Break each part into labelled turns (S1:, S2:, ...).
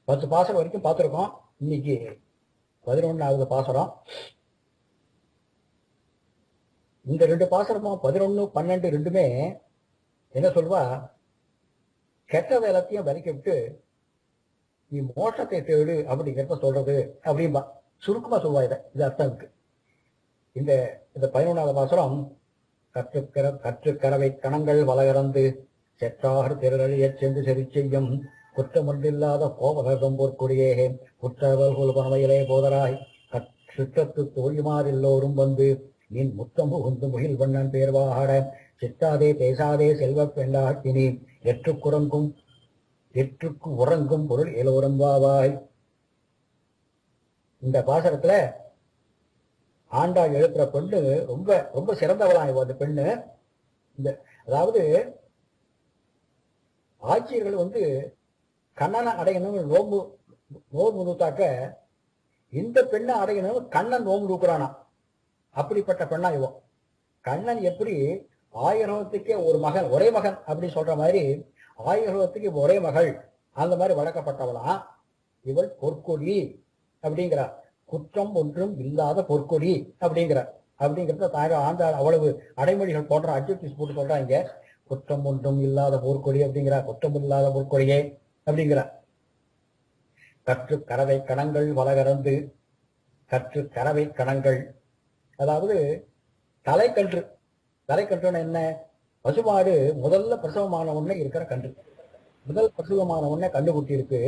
S1: 10 பாசனம் வரைக்கும் பார்த்துருக்கோம். இன்னைக்கு 11வது பாசனம். இந்த 2 பாசனமும் 11, 12 ரெண்டுமே என்ன சொல்வா, கெட்டதை எல்லாத்தையும் விலைக்கு விட்டு நீ மோட்சத்தை தேடு அப்படிங்கிறத சொல்றது அப்படின்பா. சுருக்கமா சொல்வா. இது அர்த்தம் இருக்கு. இந்த 11வது பாசனம், கற்றுக்கரவை கணங்கள் வளகறந்து செற்றாறு திரளியச் சென்று செறி செய்யும் குற்றமொன்றில்லாத கோபகம் போர்க்குடியே குற்றவர்கள் பணவையிலே போதராய் சுற்றத்து தோழிமார் எல்லோரும் வந்து நின் முத்தம் புகுந்து முகில் வண்ணன் பேர்வாட சித்தாதே பேசாதே செல்வ பெண்டாட்டினி எற்றுக்கு உறங்கும் பொருள் எல்லோரும் வாவாய். இந்த பாசனத்துல ஆண்டாள் எழுப்புற பெண்ணு ரொம்ப ரொம்ப சிறந்தவளாம் அந்த பெண்ணு. அதாவது ஆட்சியர்கள் கண்ணனை அடையணும் நோம்பு நூத்தாக்க இந்த பெண்ணை அடையணும் கண்ணன் நோம்பு நூக்குறானா. அப்படிப்பட்ட பெண்ணா இவன். கண்ணன் எப்படி 1000 ஒரு மகன் ஒரே மகன் அப்படின்னு சொல்ற மாதிரி 1000 ஒரே மகள் அந்த மாதிரி வளர்க்கப்பட்டவளாம் இவள். பொற்கொடி அப்படிங்கிறார். குற்றம் ஒன்றும் இல்லாத பொற்கொடி அப்படிங்கிறத தாய ஆண்டாள் அவ்வளவு அடைமொழிகள் போன்ற அட்ஜெக்டிவ்ஸ் போட்டு சொல்றாங்க. குற்றம் ஒன்றும் இல்லாத போர்க்கொடி அப்படிங்கிறார். குற்றம் இல்லாத போர்க்கொடியே அப்படிங்கிறார். கறவை கணங்கள் வளகறந்து கறவை கணங்கள், அதாவது தலைக்கன்றுன்னு என்ன? பசுமாடு முதல்ல பிரசவமான உடனே இருக்கிற கன்று. முதல் பிரசவமான உடனே கண்டுகுட்டி இருக்கு.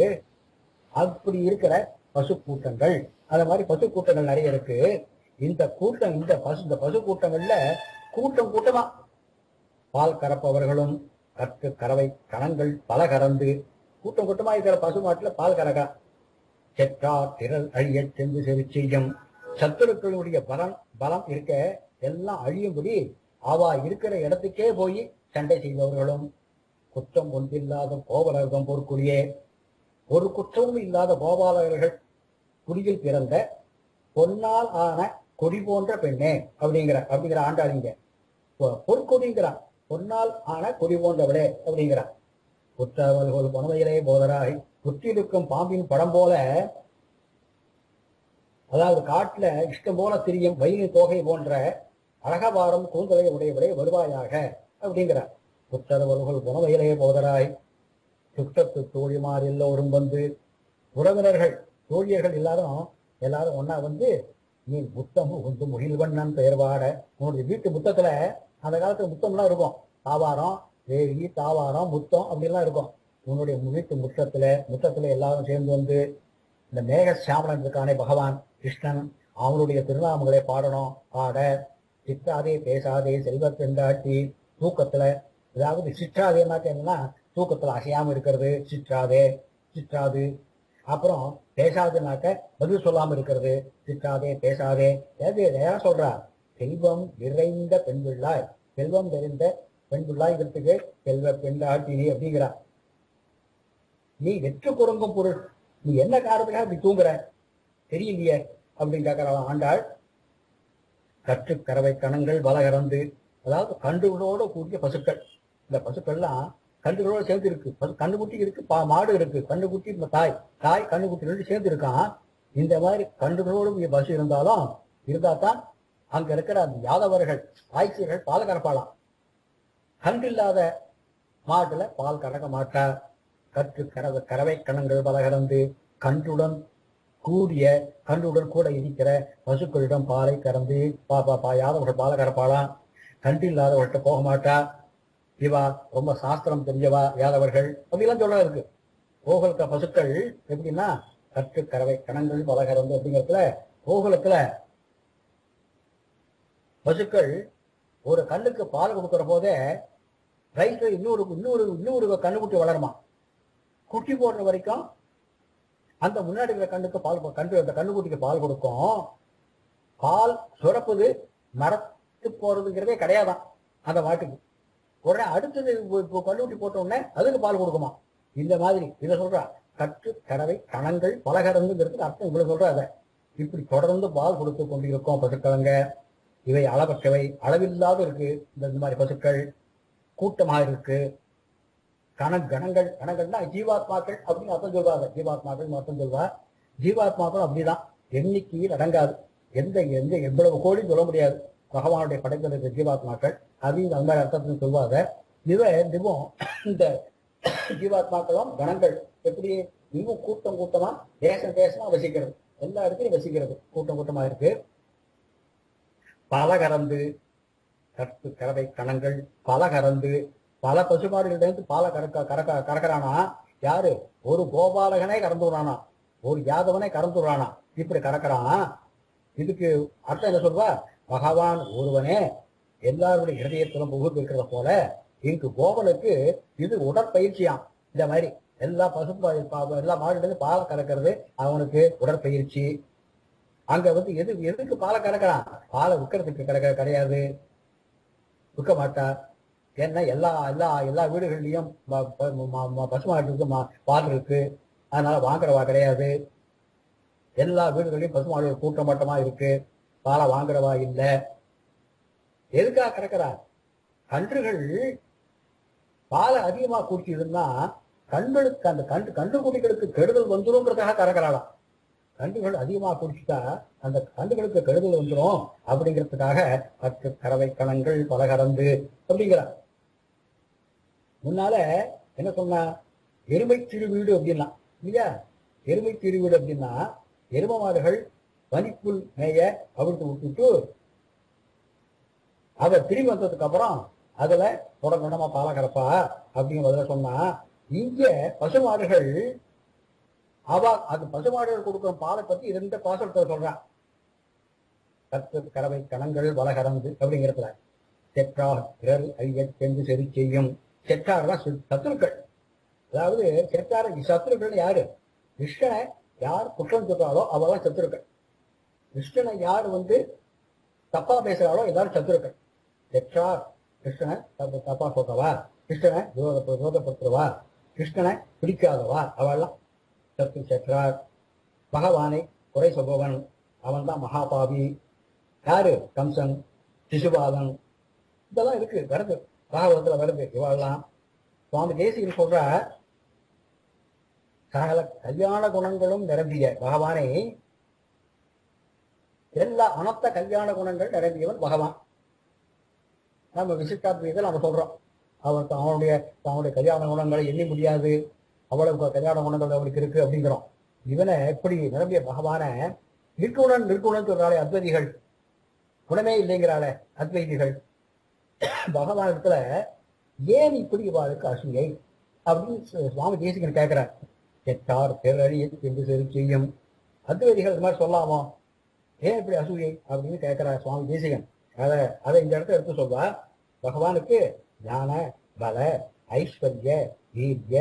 S1: அப்படி இருக்கிற பசு கூட்டங்கள், அந்த மாதிரி பசு கூட்டங்கள் நிறைய இருக்கு. இந்த கூட்டம் இந்த பசு கூட்டங்கள்ல கூட்டமா பால் கறப்பவர்களும் கறவை கணங்கள் பல கறந்து கூட்டம் கூட்டமா இருக்கிற பசுமாட்டுல பால் கறக்கா. செற்றா திரள் அழிய சென்று செவி செய்யும். சத்துருக்களுடைய பலம் இருக்க எல்லாம் அழியும்படி அவா இருக்கிற இடத்துக்கே போய் சண்டை செய்பவர்களும் குற்றம் ஒன்றில்லாத கோபாலர்கள் போர்க்குடியே, ஒரு குற்றமும் இல்லாத கோபாலர்கள் குடியில் பிறந்த பொன்னால் ஆன கொடி போன்ற பெண்ணே அப்படிங்கிற ஆண்டாளிங்க. பொற்கொடிங்கிறான். பொன்னால் ஆன கொடி போன்றவளே அப்படிங்கிறான். குற்றவர்கள் பொனவையிலே போதராய் குற்றிருக்கும் பாம்பின் படம் போல, அதாவது காட்டுல இஷ்டம் போல திரியும் வயிறு தோகை போன்ற அழகபாரம் கூந்தலை உடையவளே வருவாயாக அப்படிங்கிறார். குற்றவர்கள் பொனவையிலே போதராய் சுற்றத்து தோழிமார் எல்லோரும் வந்து, உறவினர்கள் தோழியர்கள் எல்லாரும் ஒன்னா நீ முத்தம் உந்து முகில்வண்ணன் பெயர்வாட. உன்னுடைய வீட்டு முத்தத்துல அந்த காலத்துல முத்தம்லாம் இருக்கும். தாவாரம், வேலி, தாவாரம், முத்தம் அப்படிலாம் இருக்கும். உன்னுடைய வீட்டு முத்தத்துல எல்லாரும் சேர்ந்து இந்த மேக சாமலன் இருக்கானே பகவான் கிருஷ்ணன், அவனுடைய திருநாமங்களை பாடணும். பாட சிற்றாதே பேசாதே செல்வ பெண்டாட்டி. தூக்கத்துல, அதாவது சிற்றாதேனாக்க என்னன்னா தூக்கத்துல அசையாம இருக்கிறது சிற்றாது. அப்புறம் பேசாதுனாக்க பதில் சொல்லாம இருக்கிறது சிற்றாதே பேசாதே. யார் சொல்றா? செல்வம் நிறைந்த பெண்பிள்ளாய், செல்வம் நிறைந்த பெண்பிள்ளாய்ங்கிறதுக்கு செல்வ பெண்டாட்டினி அப்படிங்கிறா. நீ வெற்று குறங்கும் பொருள், நீ என்ன காரணத்துக்காக இப்படி தூங்குற தெரியலையே அப்படின்னு கேட்கிறான் ஆண்டாள். கறவை கணங்கள் வளகறந்து, அதாவது கன்றுகளோட கூடிய பசுக்கள். இந்த பசுக்கள்லாம் கன்றுகளோட சேர்ந்து இருக்கு. கண்ணுக்குட்டி இருக்கு, மாடு இருக்கு, கண்ணுக்குட்டி தாய் கண்ணுக்குட்டி ரெண்டு சேர்ந்து இருக்கான். இந்த மாதிரி கன்றுகளோடு பசு இருந்தா தான் அங்க இருக்கிற அந்த யாதவர்கள் ஆய்ச்சியர்கள் பால் கறப்பாளாம். கன்று இல்லாத மாட்டுல பால் கறக்க மாட்டார். கறவை கணங்கள் வளகறந்து கன்றுடன் கூட இருக்கிற பசுக்களிடம் பாலை கறந்து யாதவர்கள் பாலை கறப்பாளாம். கன்று இல்லாதவர்கிட்ட போக மாட்டா. இவா ரொம்ப சாஸ்திரம் தெரிஞ்சவா யாதவர்கள் அப்படிலாம் சொல்ல இருக்கு. கோகுலத்துல பசுக்கள் எப்படின்னா கறவை கணங்கள் வளகறந்து அப்படிங்கிறதுல கோகுலத்துல பசுக்கள் ஒரு கண்ணுக்கு பால் கொடுக்கிற போதே ரைட்ல இன்னொரு கண்ணுக்குட்டி வளருமா. குட்டி போடுற வரைக்கும் அந்த முன்னாடி இருக்கிற கண்ணுக்குட்டிக்கு பால் கொடுக்கும். பால் சுரப்புது மரத்து போறதுங்கிறதே கிடையாதான் அந்த மாட்டுக்கு. உடனே அடுத்தது கண்ணுக்குட்டி போட்ட உடனே அதுக்கு பால் கொடுக்குமா. இந்த மாதிரி இதை சொல்றா. கறவை கணங்கள் பலகரந்துங்கிறதுக்கு அர்த்தம் இவ்வளவு சொல்ற. அதை இப்படி தொடர்ந்து பால் கொடுத்து கொண்டிருக்கோம் பசுக்களங்க. இவை அளவற்றவை, அளவில்லாத இருக்கு. இந்த மாதிரி பசுக்கள் கூட்டமாக இருக்கு. கணங்கள் கணங்கள்னா ஜீவாத்மாக்கள் அப்படின்னு அர்த்தம் சொல்வாங்க. ஜீவாத்மாக்கள் அர்த்தம் சொல்வா. ஜீவாத்மாக்கள் அப்படிதான், எண்ணிக்கையில் அடங்காது. எந்த எந்த எவ்வளவு கோடி சொல்ல முடியாது பகவானுடைய படைப்பில் இருக்கிற ஜீவாத்மாக்கள். அதையும் அந்த மாதிரி அர்த்தத்தில் சொல்வாங்க. இதுவும் இந்த ஜீவாத்மாக்களும் கணங்கள் எப்படி இன்னும் கூட்டம் கூட்டமா தேசம் தேசமா வசிக்கிறது, எல்லா இடத்துலையும் வசிக்கிறது, கூட்டம் கூட்டமா இருக்கு. பல கறந்து கற்பு கறவை கணங்கள் பல கறந்து பல பசுமாடுகளிலிருந்து பாலை கறக்கிறானா யாரு? ஒரு கோபாலகனே கறந்து விடுறானா, ஒரு யாதவனே கறந்து விடுறானா, இப்படி கறக்கிறான். இதுக்கு அர்த்தம் என்ன சொல்வா? பகவான் ஒருவனே எல்லாருடைய ஹிருதயத்திலும் புகுந்து இருக்கிறத போல இங்கு கோபனுக்கு இது உடற்பயிற்சியாம். இந்த மாதிரி எல்லா எல்லா மாடுகளிலும் பாலை கறக்கிறது அவனுக்கு உடற்பயிற்சி. அங்க எதுக்கு பாலை கறக்கிறான்? பாலை விற்கிறதுக்கு கிடையாது, விற்க மாட்டார். ஏன்னா எல்லா எல்லா எல்லா வீடுகள்லையும் பசுமாடு இருக்கு, பால் இருக்கு, அதனால வாங்குறவா கிடையாது. எல்லா வீடுகள்லையும் பசுமாடு கூட்ட மட்டமா இருக்கு, பாலை வாங்குறவா இல்லை. எதுக்காக கறக்கிறார்? கன்றுகள் பாலை அதிகமா குடிச்சதுன்னா கண்களுக்கு அந்த கன்றுக்குட்டிகளுக்கு கெடுதல் வந்துரும்ன்றதுக்காக கறக்கிறாளாம். கன்றுகள் அதிகமா குடிச்சுட்டா அந்த கன்றுகளுக்கு கெடுதல் வந்துடும் அப்படிங்கிறதுக்காக கறவை கணங்கள் பல கறந்து அப்படிங்கிறார். முன்னால என்ன சொன்னா? எருமை திருவீடு அப்படின்னா இல்லையா? எருமை திருவீடு அப்படின்னா எரும மாடுகள் பனிப்புல் மேய அவிழ்த்து விட்டுட்டு அதை திரும்பி வந்ததுக்கு அப்புறம் அதுல தொடர்ந்து பாலை கறப்பா அப்படிங்கிறத சொன்னா, இங்க பசுமாடுகள் அது பசுமாடுகள் கொடுக்குற பாலை பத்தி இந்த பாசத்தை சொல்றான். கறவை கணங்கள் வல கறந்து அப்படிங்கிறதுல செற்றார் பிறர் ஐயென்று சரி செய்யும். செற்றார்தான் சத்துருக்கள். அதாவது செற்றார சத்துருக்கள் யாரு? கிருஷ்ணனை யார் குற்றம் சொல்றாளோ அவெல்லாம் சத்துருக்கள். கிருஷ்ணனை யார் தப்பா பேசுறாளோ எல்லாரும் சத்துருக்கள். செற்றார் கிருஷ்ணனை தப்பா சொல்றவா, கிருஷ்ணனை விரோதப்படுத்துறவா, கிருஷ்ணனை பிடிக்காதவா, அவெல்லாம் சத்து. செற்றார் பகவானை குறை சொல்பவன் அவன் தான் மகாபாவி. யாரு? கம்சன், சிசுபாலன், இதெல்லாம் இருக்கு, வருது பாகவதத்துல வருது. இவாள்லாம் சுவாமி தேசிகன் சொல்ற சகல கல்யாண குணங்களும் நிரம்பிய பகவானை, எல்லா அனர்த்த கல்யாண குணங்கள் நிரம்பியவன் பகவான். நம்ம விசிஷ்டாத்வைதத்தில் நம்ம சொல்றோம் அவனுடைய கல்யாண குணங்களை எண்ணி முடியாது, அவ்வளவு கல்யாண குணங்கள் அவனுக்கு இருக்கு அப்படிங்கிறோம். இவனை எப்படி நிரம்பிய பகவான நிற்குணன் சொல்றாளே அத்வைதிகள், குணமே இல்லைங்கிறாளே அத்வைதிகள், பகவானத்துல ஏன் இப்படி இவாளுக்கு அசூயை அப்படின்னு சுவாமி தேசிகன் கேட்கிறார். செட்டார் பேரழியை என்று சரி செய்யும். அத்வைதிகள் இது மாதிரி சொல்லாமோ, ஏன் இப்படி அசூயை அப்படின்னு கேட்கிறார் சுவாமி தேசிகன். அதை இந்த இடத்த எடுத்து சொல்வா. பகவானுக்கு ஞான பல ஐஸ்வர்ய வீரிய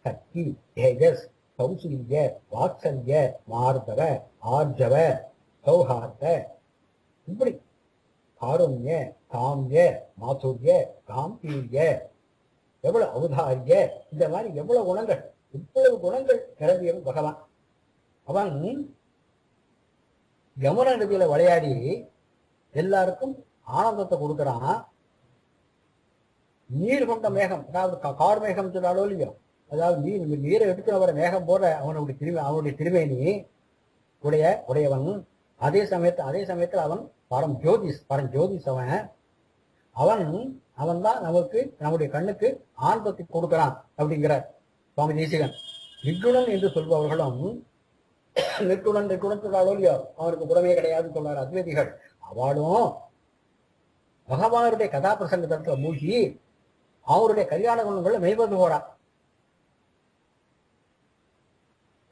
S1: சக்தி தேஜஸ் கௌசல்ய வாத்சல்ய மார்தவ ஆர்ஜவ சௌஹார்த, இப்படி காருண்ய காமிய மாதுரிய காம்பீரிய, எவ்வளவு அவதாரிய, இந்த மாதிரி எவ்வளவு குணங்கள், இவ்வளவு குணங்கள் நிரம்பியவன் பகவான். அவன் யமுனா நதியில விளையாடி எல்லாருக்கும் ஆனந்தத்தை கொடுக்கிறான். நீர் கொண்ட மேகம், அதாவது கார் மேகம் சொன்னாலோ இல்லையோ, அதாவது நீரை எடுத்து வர மேகம் போல அவனுடைய திருமேனி உடையவன். அதே சமயத்தில் அவன் பரஞ்சோதிஸ் அவன் தான் நமக்கு நம்முடைய கண்ணுக்கு ஆனந்தத்தை கொடுக்கிறான் அப்படிங்கிறார் சுவாமி தேசிகன். நிர்குணன் என்று சொல்பவர்களும் நிர்குணன் சொன்னாலோ இல்லையோ அவனுக்கு குணமே கிடையாதுன்னு சொல்றாரு அத்வைதிகள். அவளும் பகவானுடைய கதாபிரசங்கத்துல மூழ்கி அவருடைய கல்யாண குணங்களை மெய்பந்து போறா.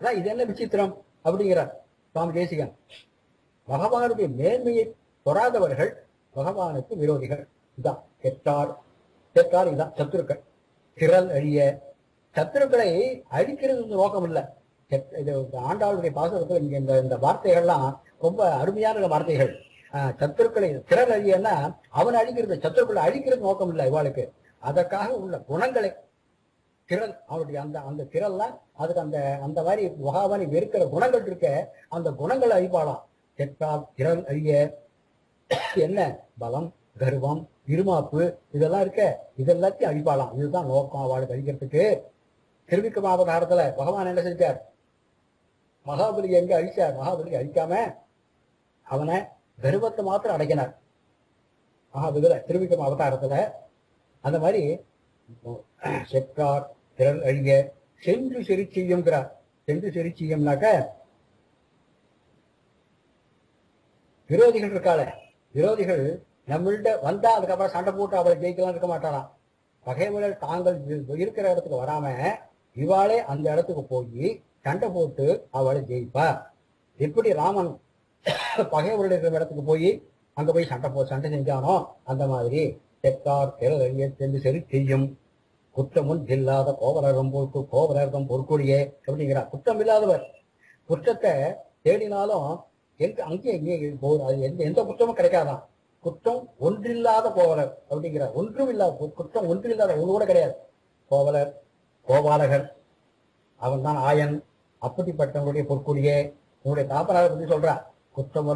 S1: இது என்ன விசித்திரம் அப்படிங்கிறார் சுவாமி தேசிகன். பகவானுடைய மேன்மையை தொடாதவர்கள் பகவானுக்கு விரோதிகள். இதான் செற்றார் இதான் சத்துருக்கள். திரள் அழிய, சத்துருக்களை அழிக்கிறது நோக்கம் இல்லை. ஆண்டாளுடைய பாசகத்தில் இங்க இந்த வார்த்தைகள்லாம் ரொம்ப அருமையான வார்த்தைகள். சத்துருக்களை திரள் அழியன்னா அவன் அழிக்கிறது, சத்துருக்களை அழிக்கிறது நோக்கம் இல்லை இவாளுக்கு. அதற்காக உள்ள குணங்களை திரள், அவனுடைய அந்த திரள்லாம் அதுக்கு அந்த மாதிரி பகவானை வெறுக்கிற குணங்கள் இருக்க, அந்த குணங்களை அழிப்பாளாம். செற்றால் திரள் அழிய என்ன பலம் கர்வம், இருமாப்பு இதெல்லாம் இருக்க, இதெல்லாத்தையும் அழிப்பாளாம். இதுதான் நோக்கம் அவளுக்கு அழிக்கிறதுக்கு. திருவிக்கிரமாவதாரத்துல பகவான் என்ன செஞ்சார்? மகாபலி எங்க அழிச்சார்? மகாபலி அழிக்காம அவனை கர்வத்தை மாத்திரம் அடைக்கினார். மகாபலியில திருவிக்கிரம அவதாரத்துல அந்த மாதிரி செற்றார் திரள் அழிய சென்று செறி செய்யுங்கிறார். சென்று செறி செய்யும்னாக்க விரோதிகள் இருக்காள, விரோதிகள் நம்மள்ட வந்தா அதுக்கப்புறம் சண்டை போட்டு அவளை ஜெயிக்கலாம் இருக்க மாட்டாராம். பகைவர்கள் தாங்கள் இருக்கிற இடத்துக்கு வராம இவாளே அந்த இடத்துக்கு போய் சண்டை போட்டு அவளை ஜெயிப்பா. எப்படி ராமன் பகைவர்கள் இருக்கிற இடத்துக்கு போய் அங்க போய் சண்டை செஞ்சானோ அந்த மாதிரி செத்தார் திரளிய சென்று சரி செய்யும் குற்றமுன் இல்லாத கோவலர்தம் பொற்கொடியே அப்படிங்கிறார். குற்றம் இல்லாதவர். குற்றத்தை தேடினாலும் அங்கேயே எந்த குற்றமும் கிடைக்காதான். குற்றம் ஒன்றில்லாத கோவலர் அப்படிங்கிறார். ஒன்றும் இல்லாத குற்றம், ஒன்றில்லாத ஒன்று கூட கிடையாது. கோவலர், கோபாலகர், அவன் தான் ஆயன். அப்படிப்பட்டவனுடைய பொற்கொடியே. உன்னுடைய தாப்பனாரை பத்தி சொல்றா. குற்றம்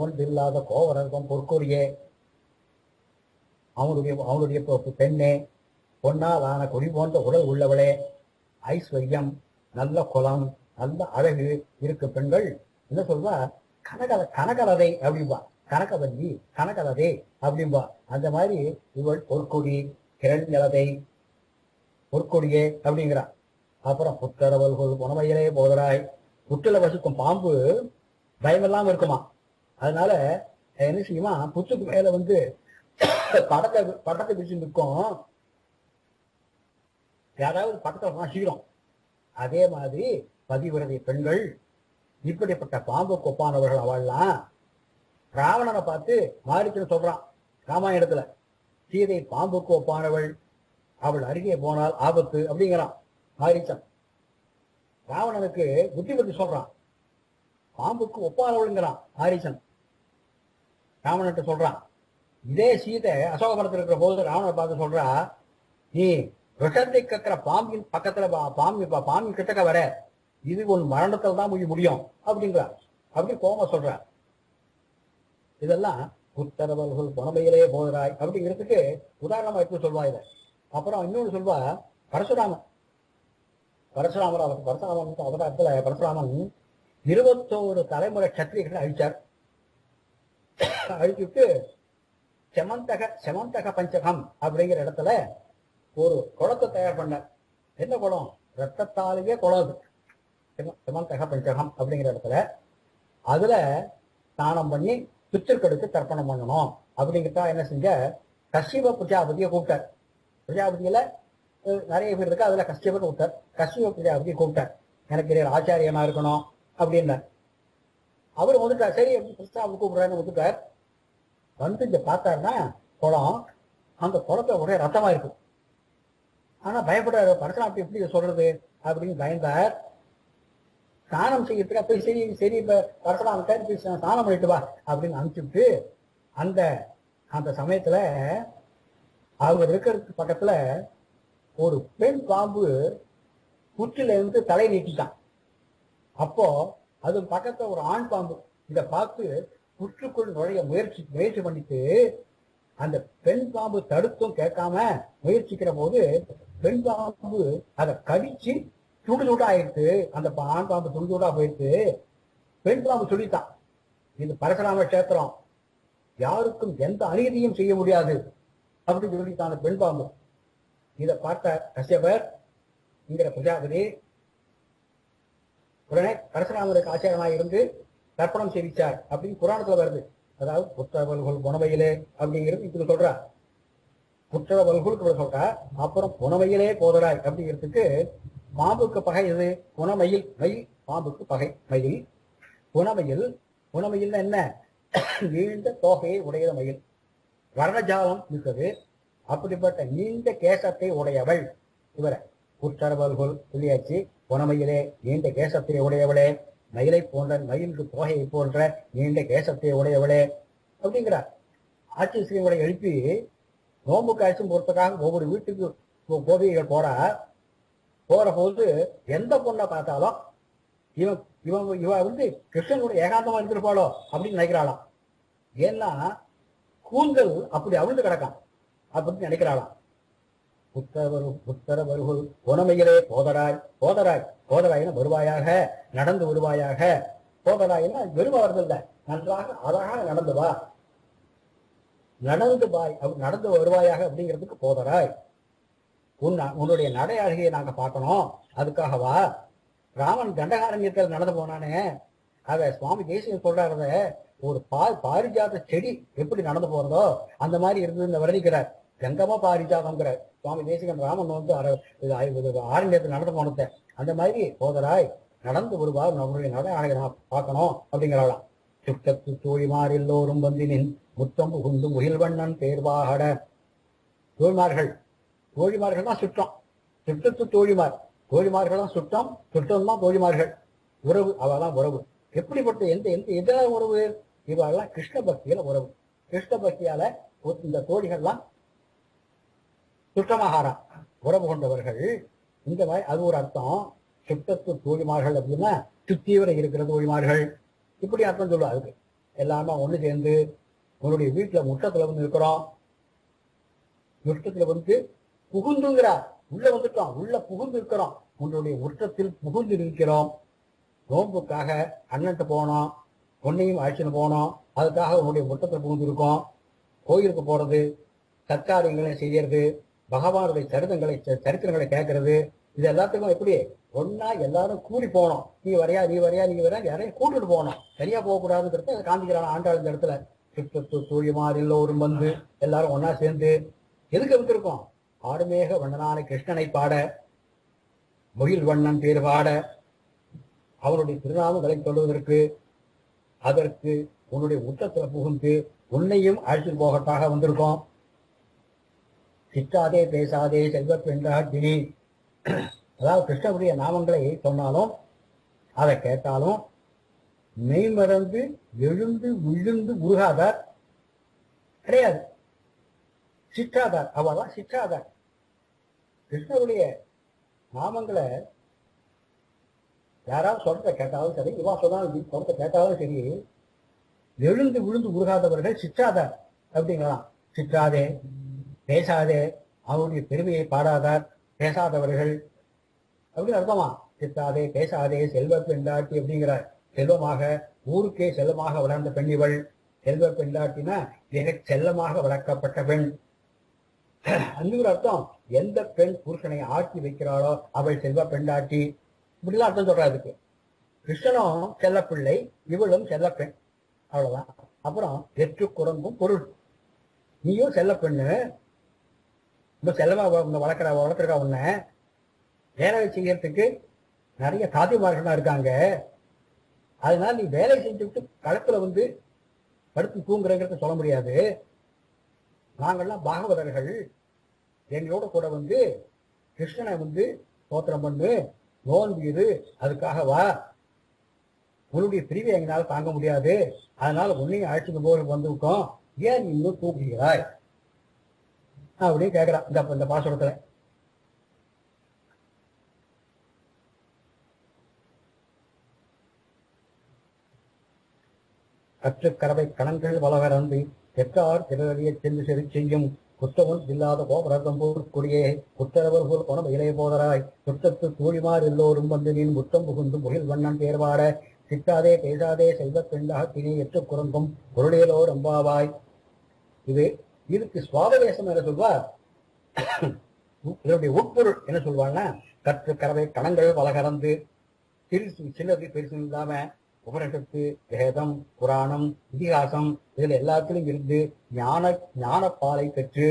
S1: ஒன்றில்லாத கோவலர்தம் பொற்கொடியே. அவனுடைய பெண்ணே, பொன்னால் ஆன கொடி போன்ற உடல் உள்ளவளே, ஐஸ்வர்யம், நல்ல குலம், நல்ல அழகு இருக்கு பெண்கள். என்ன சொல்வா? கனகலதை அப்படின்பா. கனகவல்லி, கனகலதை அப்படின்பா. அந்த மாதிரி இவள் பொற்கொடி, கிரண்யலதை பொற்கொடியே அப்படிங்கிறா. அப்புறம் புத்தரவல்கள் புனமையிலே போதராய். புற்றுல வசிக்கும் பாம்பு பயமெல்லாம் இருக்குமா. அதனால என்ன செய்யுமா? புத்துக்கு மேல வந்து படத்தை பிடிச்சு நிற்கும். யாராவது படத்தை சீரும். அதே மாதிரி பதிவிரதை பெண்கள், இப்படிப்பட்ட பாம்பு கொப்பானவர்கள் அவள்லாம். ராவணனை பார்த்து மாரிச்சன் சொல்றான் ராமாயணத்துல, சீதை பாம்புக்கு ஒப்பானவள், அவள் அருகே போனால் ஆபத்து அப்படிங்கிறான் மாரிச்சன். ராவணனுக்கு புத்திமதி சொல்றான், பாம்புக்கு ஒப்பானவள்ங்கிறான் மாரிச்சன் ராவணன்ட்டு சொல்றான். இதே சீதை அசோகவனத்தில் இருக்கிற போது ராவணனை பார்த்து சொல்றா, நீ விஷத்தை கக்கிற பாம்பின் பக்கத்துல பாம்பின் கிட்டக்க வர, இது உன் மரணத்தில் தான் முடியும் அப்படிங்கிறார். அப்படி கோம சொல்றார். இதெல்லாம் புத்தரவல்கள் புனமையிலே போகிறாய் அப்படிங்கிறதுக்கு உதாரணமா எடுத்து சொல்வா இதை. அப்புறம் இன்னொன்று சொல்வா பரசுராமன். அவதாரத்துல பரசுராமன் 21 தலைமுறை சத்திரிகளை அழிச்சார். அழிச்சுட்டு செமந்தக பஞ்சகம் அப்படிங்கிற இடத்துல ஒரு குளத்தை தயார் பண்ண. என்ன குளம்? ரத்தத்தாலேயே குளம். அது செமந்தக பஞ்சகம் அப்படிங்கிற இடத்துல அதுல ஸ்நானம் பண்ணி பித்திருக்களுக்கு தர்ப்பணம் பண்ணணும் அப்படிங்கிறதா என்ன செஞ்ச, கஷ்யப பிரஜாபதியை கூப்பிட்டார். பிரஜாபதியில நிறைய பேர் இருக்கு, அதுல கஷ்யபன் கூப்பிட்டார். கஷ்யப பிரஜாபதியை கூப்பிட்டார், எனக்கு இடையே ஆச்சாரியமா இருக்கணும் அப்படின்னார். அவரு வந்துட்டார். சரி பிரஜாபதி கூப்பிடுறாருன்னு வந்துட்டார். வந்து இங்க பார்த்தாருன்னா குளம், அந்த குளத்தை ஒரே ரத்தமா இருக்கு. ஆனா பயப்படுறாரு, பரசுராமத்தை எப்படி சொல்றது அப்படின்னு பயந்தார். ஸ்நானம் செய்யறதுக்கு போய் சரி இப்ப பரசுராமத்தை ஸ்நானம் பண்ணிட்டு வா அப்படின்னு அனுப்பிச்சுட்டு, அந்த சமயத்துல அவங்க இருக்கிறதுக்கு பக்கத்துல ஒரு பெண் பாம்பு புற்றில இருந்து தலை நீட்டிட்டான். அப்போ அது பக்கத்துல ஒரு ஆண் பாம்பு இதை பார்த்து புற்றுக்குள் நுழைய முயற்சி பண்ணிட்டு, அந்த பெண் பாம்பு தடுத்தும் கேட்காம முயற்சிக்கிற போது பெண் பாம்பு அதை கடிச்சு துண்டு ஆயிடுச்சு. அந்த ஆண் பாம்பு துண்டா போயிடுச்சு. பெண் பாம்பு சொல்லித்தான், இது பரசுராம கஷேத்திரம், யாருக்கும் எந்த அநீதியும் செய்ய முடியாது அப்படின்னு சொல்லித்தான் அந்த பெண் பாம்பு. இதை பார்த்த கஷ்யபர் என்கிற பிரஜாபதி உடனே பரசுராமருக்கு ஆச்சாரமாக இருந்து தர்ப்பணம் செய்விச்சார் அப்படின்னு புராணத்துல வருது. அதாவது புற்றவல்குள் புனமையிலே அப்படிங்கிறது இப்படி சொல்றா. புற்றவல்குள் சொல்றா. அப்புறம் புனமையிலே போதராய் அப்படிங்கிறதுக்கு பாம்புக்கு பகை எது? புனமயில். மயில் பாம்புக்கு பகை மயில். புனமயில் என்ன? நீண்ட தோகையை உடையத மயில், வர்ணஜாலம் இருக்கிறது. அப்படிப்பட்ட நீண்ட கேசத்தை உடையவள் இவரை புற்றவல்குள் சொல்லியாச்சு. புனமையிலே நீண்ட கேசத்தை உடையவளே, மயிலை போன்ற மயிலுக்கு தோகையை போன்ற நீண்ட கேசத்தை உடையவளே அப்படிங்கிறார். ஆட்சி ஸ்ரீகளை எழுப்பி நோம்பு காய்ச்சும் பொறுத்தக்காக ஒவ்வொரு வீட்டுக்கு கோபிகைகள் போற போது எந்த பொண்ணை பார்த்தாலும் இவ வந்து கிருஷ்ணனோட ஏகாந்தமா இருந்திருப்பாளோ அப்படின்னு நினைக்கிறாளாம். ஏன்னா கூந்தல் அப்படி அவிழ்ந்து கிடக்கான் அப்படின்னு நினைக்கிறாளாம். புத்தரவருகுல் புனமையிலே போதராய் போதராய் போதராயின வருவாயாக, நடந்து வருவாயாக. போதராயினா வெறும் வருதில்ல, நன்றாக அழகாக நடந்து வா, நடந்து பாய் நடந்து வருவாயாக அப்படிங்கிறதுக்கு போதராய். உன்னுடைய நடை அழகையை நாங்க பார்க்கணும், அதுக்காகவா. ராமன் தண்டகாரண்யத்தில் நடந்து போனானே, அத சுவாமி தேசிகன் சொல்றாரத, ஒரு பாரிஜாத செடி எப்படி நடந்து போறதோ அந்த மாதிரி இருந்ததுன்னு வர்ணிக்கிறார். கங்கமா பாரிஜாதம்ங்கிறார் சுவாமி தேசிகன். ராமன் வந்து ஆரண்யத்தில் நடந்து போனத அந்த மாதிரி போதராய் நடந்து வருவார், நம்மளுடைய நடை அழகை நான் பார்க்கணும் அப்படிங்கிறாளாம். சுட்டத்து தோழிமார் எல்லோரும் வந்தினின் முத்தம் புகுந்து முகில்வண்ணன் பேர்வாகட. தோழிமார்கள் தான் சுற்றம், சுற்றத்து தோழிமார், தோழிமார்கள் தான் சுற்றம், சுற்றம் தான் தோழிமார்கள். உறவு, அவதான் உறவு. எப்படிப்பட்ட எந்த எந்த எதிரான உறவு? இவெல்லாம் கிருஷ்ண பக்தியில உறவு. கிருஷ்ண பக்தியால இந்த தோழிகள்லாம் சுற்றமாகாரா உறவு கொண்டவர்கள். இந்த மாதிரி அது ஒரு அர்த்தம். சுற்றத்து தோழிமார்கள் அப்படின்னா சுத்தீவிர இருக்கிற தோழிமார்கள், இப்படி அர்த்தம் சொல்லுவா. அதுக்கு எல்லாமே ஒண்ணு சேர்ந்து உன்னுடைய வீட்டுல முற்றத்துல வந்து இருக்கிறோம், முற்றத்துல வந்து புகுந்துங்கிறார், உள்ள வந்துட்டோம், உள்ள புகுந்து இருக்கிறோம், உன்னுடைய முற்றத்தில் புகுந்து இருக்கிறோம். நோன்புக்காக அண்ணன்ட்டு போனோம், பொன்னையும் அழைச்சின்னு போனோம், அதுக்காக உன்னுடைய முற்றத்தில் புகுந்து இருக்கோம். கோயிலுக்கு போறது, சத்காரியங்களை செய்யறது, பகவானுடைய சரித்திரங்களை கேட்கறது, இது எல்லாத்துக்கும் எப்படி ஒன்னா எல்லாரும் கூடி போனோம். நீ வரையா நீ வரையா நீ வரையா யாரையும் கூட்டிட்டு போனோம், சரியா போகக்கூடாதுங்கிறத அதை காந்திக்கிறான் ஆண்டாள் இந்த இடத்துல. சுற்றத்து தோழிமார் எல்லோரும் வந்து எல்லாரும் ஒன்னா சேர்ந்து எதுக்கு வந்திருக்கோம்? ஆடுமேக வண்ணனான கிருஷ்ணனை பாட, முகில் வண்ணன் பேர் பாட, அவனுடைய திருநாமங்களை சொல்வதற்கு, அதற்கு உன்னுடைய உத்தத்துல புகுந்து உன்னையும் அழைச்சிட்டு போகட்டாக வந்திருக்கோம். சிற்றாதே பேசாதே செல்வ பெண்டாட்டினி. அதாவது கிருஷ்ணனுடைய நாமங்களை சொன்னாலும் அதை கேட்டாலும் மெய்மறந்து எழுந்து விழுந்து உருகாதார் கிடையாது. சிற்றாதார், அவதான் சிற்றாதார். கிருஷ்ணனுடைய நாமங்களை யாராவது சொல்றத கேட்டாலும் சரி, இவா சொன்னாலும் சொல்றத கேட்டாலும் சரி, எழுந்து விழுந்து உருகாதவர்கள் சிற்றாதார் அப்படிங்கலாம். சிற்றாதே பேசாதே, அவருடைய பெருமையை பாடாதார், பேசாதவர்கள் அப்படின்னு அர்த்தமா. சிற்றாதே பேசாதே செல்வ பெண்டாட்டி அப்படிங்கிறார். செல்வமாக, ஊருக்கே செல்லமாக வளர்ந்த பெண் இவள். செல்வ பெண்டாட்டினா மிக செல்லமாக வளர்க்கப்பட்ட பெண். அந்த அர்த்தம். எந்த பெண் புருஷனை ஆட்சி வைக்கிறாளோ அவள் செல்வ பெண்டாட்டி, இப்படிலாம் அர்த்தம் சொல்றா. அதுக்கு கிருஷ்ணனும் செல்ல பிள்ளை, இவளும் செல்ல பெண், அவ்வளவுதான். அப்புறம் வெற்று குரங்கும் பொருள். நீயும் செல்ல பெண்ணு, ரொம்ப செல்லமா வளர்த்துருக்கா. உன்னை வேலை செய்யறதுக்கு நிறைய சாத்தியமார்கள்லாம் இருக்காங்க. அதனால நீ வேலை செஞ்சுட்டு களத்துல வந்து படுத்து தூங்குறங்கிறத சொல்ல முடியாது. நாங்கள்லாம் பாகவதர்கள், எங்களோட கூட வந்து கிருஷ்ணனை வந்து ஸ்தோத்திரம் பண்ணு, நோன்பு இரு, அதுக்காக வா. உன்னுடைய பிரிவை எங்களால தாங்க முடியாது, அதனால உன்னையும் அழைச்சிட்டு போய் வந்துவிட்டோம், ஏன் நீ இன்னும் தூங்குகிறாய் அப்படின்னு கேட்கிறான் இந்த பாசுரத்துல. கற்றுக்கரவை கணங்கள் வளவரந்து பெற்றார் திறறிய சென்று செறி செய்யும் குற்றமும் இல்லாத கோபரதம் போர்க்குடியே குற்றவர் போல் கொணம் இளைய போதராய் சுற்றத்து தூழிமார் எல்லோரும் வந்து நீ முத்தம் புகுந்து முகில் வண்ணன் பேர்வாட சிட்டாதே பேசாதே செல்வ பெண்டாக திணை எற்று குரங்கும் பொருளேலோ ரம்பாவாய். இதுக்கு சுவாபதேசம் என்ன சொல்வார்? இதனுடைய உட்பொருள் என்ன சொல்வாள்னா, கற்று கரவை கணங்கள் பலகறந்து சின்னது பெருசு இல்லாம உபனிஷத்து, வேதம், புராணம், இதிகாசம் இதுல எல்லாத்திலும் இருந்து ஞான பாலை பெற்று,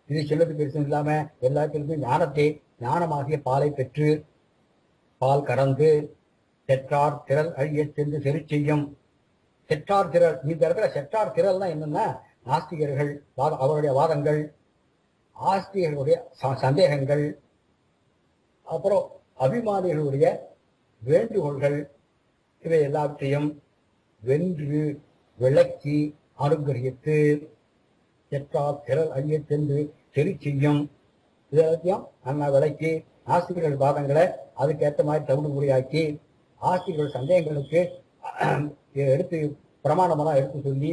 S1: இது சின்னது பெருசு இல்லாம எல்லாத்திலும் ஞானமாகிய பாலை பெற்று பால் கறந்து செற்றார் திரள் அழிய சென்று செறி செய்யும். செற்றார் திரள், இந்த இடத்துல செற்றார் திரள்னா என்னன்னா, நாஸ்திகர்கள் அவருடைய வாதங்கள், ஆஸ்திகர்களுடைய சந்தேகங்கள், அப்புறம் அபிமானிகளுடைய வேண்டுகோள்கள், இவை எல்லாத்தையும் வென்று விளக்கி அனுகிரகித்து செற்றார் திரள் அழிய சென்று செறி செய்யும். இது எல்லாத்தையும் அண்ணா விளக்கி ஆஸ்திகர்கள் வாதங்களை அதுக்கேற்ற மாதிரி தவிடுபொடியாக்கி, ஆஸ்திகர்கள் சந்தேகங்களுக்கு எடுத்து பிரமாணமெல்லாம் எடுத்து சொல்லி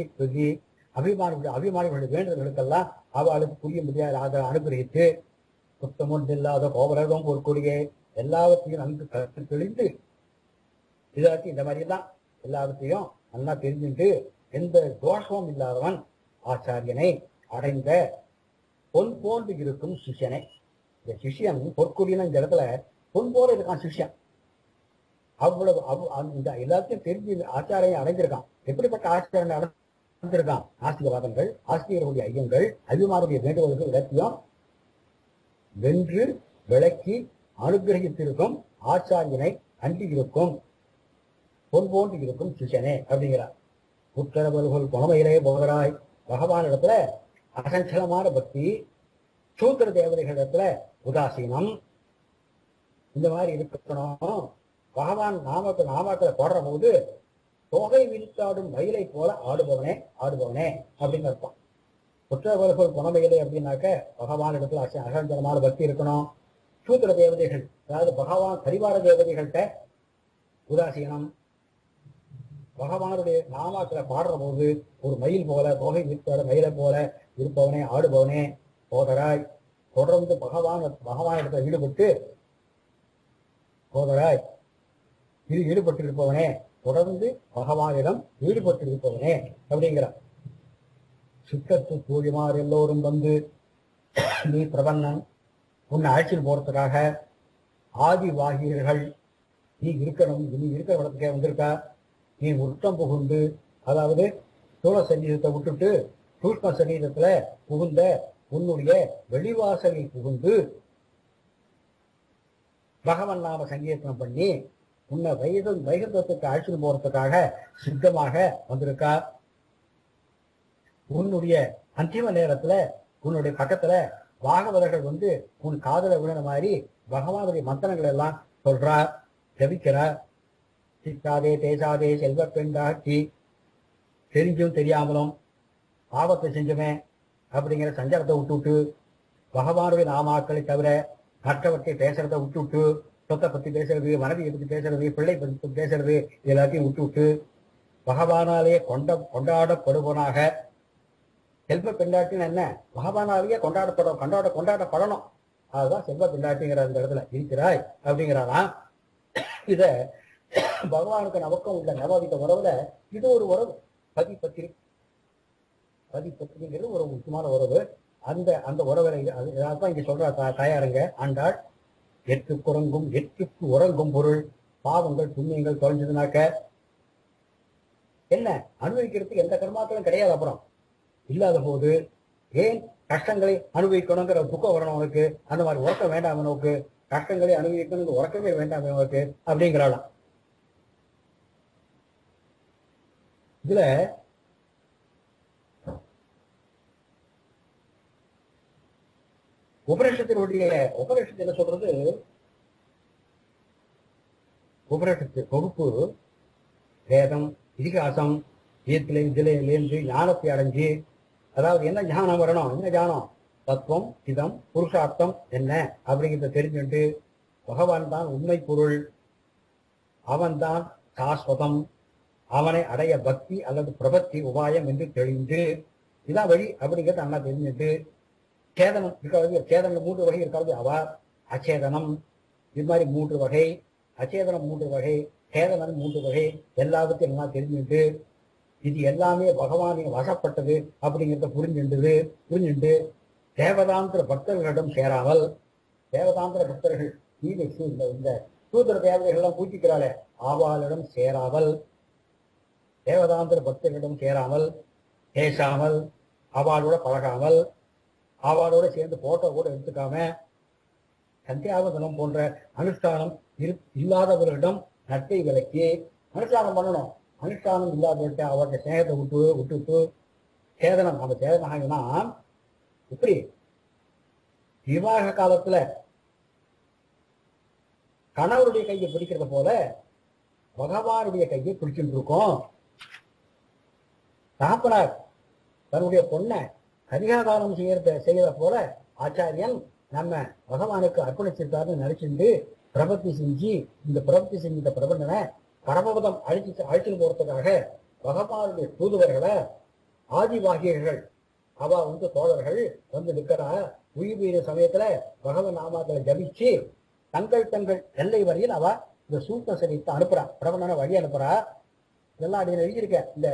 S1: அபிமானிகளுடைய வேண்டுதல்களுக்கெல்லாம் அவளுக்கு புரிய முடியாத அனுகிரகித்து சுத்தமும் இல்லாத கோபரகம் பொற்கொடியே எல்லாவற்றையும் நன்கு கற்று தெளிந்து இதாச்சு இந்த மாதிரி எல்லாம் எல்லாவற்றையும் நல்லா தெரிஞ்சுட்டு எந்த தோஷமும் இல்லாதவன் ஆச்சாரியனை அடைந்த பொன் போன்று இருக்கும் சிஷ்யனை. இந்த சிஷ்யன் பொற்கொடினா இந்த இடத்துல பொன் போல இருக்கான் சிஷ்யன். அவ்வளவு இந்த எல்லாத்தையும் தெரிஞ்சு ஆச்சாரியை அடைஞ்சிருக்கான். எப்படிப்பட்ட ஆச்சாரனை அடைஞ்சிருக்கான்? ஆஸ்திகவாதங்கள், ஆஸ்திகர்களுடைய ஐயங்கள், அபிமானுடைய வேண்டுகோள்கள் எல்லாத்தையும் வென்று விளக்கி அனுகிரகித்திருக்கும் ஆச்சாரியனை அண்டி இருக்கும் பொன் போன்று இருக்கும் சிஷனே அப்படிங்கிறார். உத்தரவல்கள் புனமையிலே போகிறாய். பகவான் இடத்துல அசஞ்சலமான பக்தி, சூத்திர தேவதைகளிடத்துல உதாசீனம், இந்த மாதிரி இருக்கணும். பகவான் நாமக்களை போடுற போது தொகை விரித்தாடும் மயிலை போல ஆடுபவனே ஆடுபவனே அப்படின்னு அர்த்தம். குற்றவர்கள் புனமையிலே அப்படின்னாக்க பகவான் இடத்துல அசஞ்சலமான பக்தி இருக்கணும். சூத்திர தேவதைகள், அதாவது பகவான் பரிவார தேவதைகள்கிட்ட உதாசீனம். பகவானுடைய நாமாக்களை பாடுற போது ஒரு மயில் போல, தொகை விரித்தாட மயிலை போல இருப்பவனே ஆடுபவனே போதராய். தொடர்ந்து பகவான் இடத்துல ஈடுபட்டிருப்பவனே, தொடர்ந்து பகவானிடம் ஈடுபட்டிருப்பவனே அப்படிங்கிறார். சுத்தத்து தூழிமார் எல்லோரும் வந்து நீ பிரபன்னன், உன்னை அழைச்சிட்டு போறதுக்காக ஆதிவாகியர்கள் நீ இருக்கணும், நீ இருக்கிற இடத்துக்கே வந்திருக்கா. நீ உருட்டம் புகுந்து, அதாவது ஸ்தூல சரீரத்தை விட்டுட்டு சூஷ்ம சரீரத்துல புகுந்த உன்னுடைய வெளிவாசலில் புகுந்து பகவன் நாம சங்கீர்த்தனம் பண்ணி உன்னை வைகுந்தத்துக்கு அழைச்சிட்டு போறதுக்காக சித்தமாக வந்திருக்கா. உன்னுடைய அந்திம நேரத்துல உன்னுடைய பக்கத்துல பாகவதர்கள் வந்து உன் காதல விழுற மாதிரி பகவானுடைய மந்திரங்கள் எல்லாம் சொல்றா, ஜபிக்கிறா. சிக்காதே தேசாதே செல்வ பெண்டாட்சி, தெரிஞ்சும் தெரியாமலும் பாவத்தை செஞ்சுமே அப்படிங்கிற சஞ்சலத்தை விட்டுவிட்டு, பகவானுடைய நாமாக்களை தவிர மற்றவற்றை பேசுறத விட்டுவிட்டு, சொத்தை பத்தி பேசுறது, மனைவியை பத்தி பேசுறது, பிள்ளை பத்தி பேசுறது எல்லாத்தையும் விட்டுவிட்டு பகவானாலேயே கொண்டாடப்படுவனாக. செல்வ பெண்டாட்டின்னு என்ன? பகவானாலேயே கொண்டாடப்படணும். அதுதான் செல்வ பெண்டாட்டிங்கிற அந்த இடத்துல இருக்கிறாய் அப்படிங்கிறானா. இத பகவானுக்கு நமக்கும் உள்ள நவவித உறவுல இது ஒரு உறவு. பதிப்பத்திரிங்கிறது ஒரு முக்கியமான உறவு. அந்த உறவை தான் இங்க சொல்ற தாயாருங்க ஆண்டாள். எட்டுக்கு உறங்கும் பொருள் பாவங்கள் புண்ணியங்கள் தொலைஞ்சதுனாக்க என்ன அனுபவிக்கிறதுக்கு எந்த கர்மாக்களும் கிடையாது. அப்புறம் இல்லாத போது ஏன் கஷ்டங்களை அனுபவிக்கணுங்கிற துக்கம் வரணும் உனக்கு? அந்த மாதிரி உறக்கம் வேண்டாம் உனக்கு, கஷ்டங்களை அனுபவிக்கணும் உறக்கமே வேண்டாம் உனக்கு அப்படிங்கிறாளாம். இதுல உபநிஷத்து என்ன சொல்றது? உபநிஷத்து தொகுப்பு வேதம், இதிகாசம், இதுலேருந்து ஞானத்தை அடைஞ்சு, அதாவது என்ன ஞானம் வரணும்? என்ன ஞானம்? தத்துவம், சிதம், புருஷார்த்தம் என்ன அப்படிங்கிறத தெரிஞ்சுட்டு பகவான் தான் உண்மை பொருள், அவன்தான் சாஸ்வதம், அவனை அடைய பக்தி அல்லது பிரபத்தி உபாயம் என்று தெரிந்து இதான் வழி அப்படிங்கிறத நல்லா தெரிஞ்சுட்டு, சேதனம் இருக்காது, சேதனம் 3 வகை இருக்காது, அச்சேதனம் இது மாதிரி 3 வகை, அச்சேதனம் 3 வகை, சேதனம் 3 வகை, எல்லாத்தையும் நல்லா தெரிஞ்சுட்டு இது எல்லாமே பகவானின் வசப்பட்டது அப்படிங்கிறத புரிஞ்சுட்டு தேவதாந்திர பக்தர்களிடம் சேராமல், தேவதாந்திர பக்தர்கள் இந்த சூத்திர தேவதைகள்லாம் பூஜிக்கிறாளே ஆவாளிடம் சேராமல், தேவதாந்திர பக்தர்களிடம் சேராமல், பேசாமல், அவளோட பழகாமல், அவளோட சேர்ந்து போட்டோ கூட எடுத்துக்காம, சந்தியாவதனம் போன்ற அனுஷ்டானம் இல்லாதவர்களிடம் நட்பை விலக்கி அனுஷ்டானம் பண்ணணும். அனுஷ்டானம் இல்லாதவர்கிட்ட அவருடைய சேகத்தை விட்டுவிட்டு சேதனம், நம்ம சேதனம் ஆகினா இப்படி விவாக காலத்துல கணவருடைய கையை பிடிக்கிறத போல பகவானுடைய கையை பிடிச்சுட்டு இருக்கோம். தகப்பனார் தன்னுடைய பொண்ணை கரிகாதாரம் செய்யறத போல ஆச்சாரியன் நம்ம பகவானுக்கு அர்ப்பணிச்சிருக்காருன்னு நினைச்சிருந்து பிரபத்தி செஞ்சு இந்த பிரபந்தனை பரமபதம் அழைச்சிட்டு போறதுக்காக பகவானுடைய தூதுவர்களை ஆதிவாகியர்கள் அவ தோழர்கள் நிற்கிறா. உயிர் சமயத்துல பகவன் நாமங்களை ஜபிச்சு தங்கள் தங்கள் எல்லை வரையில் அவ இந்த சூத்த சரித்தை அனுப்புறா, பிரபலன வழி அனுப்புறா. இதெல்லாம் அடி எழுதியிருக்கேன். இந்த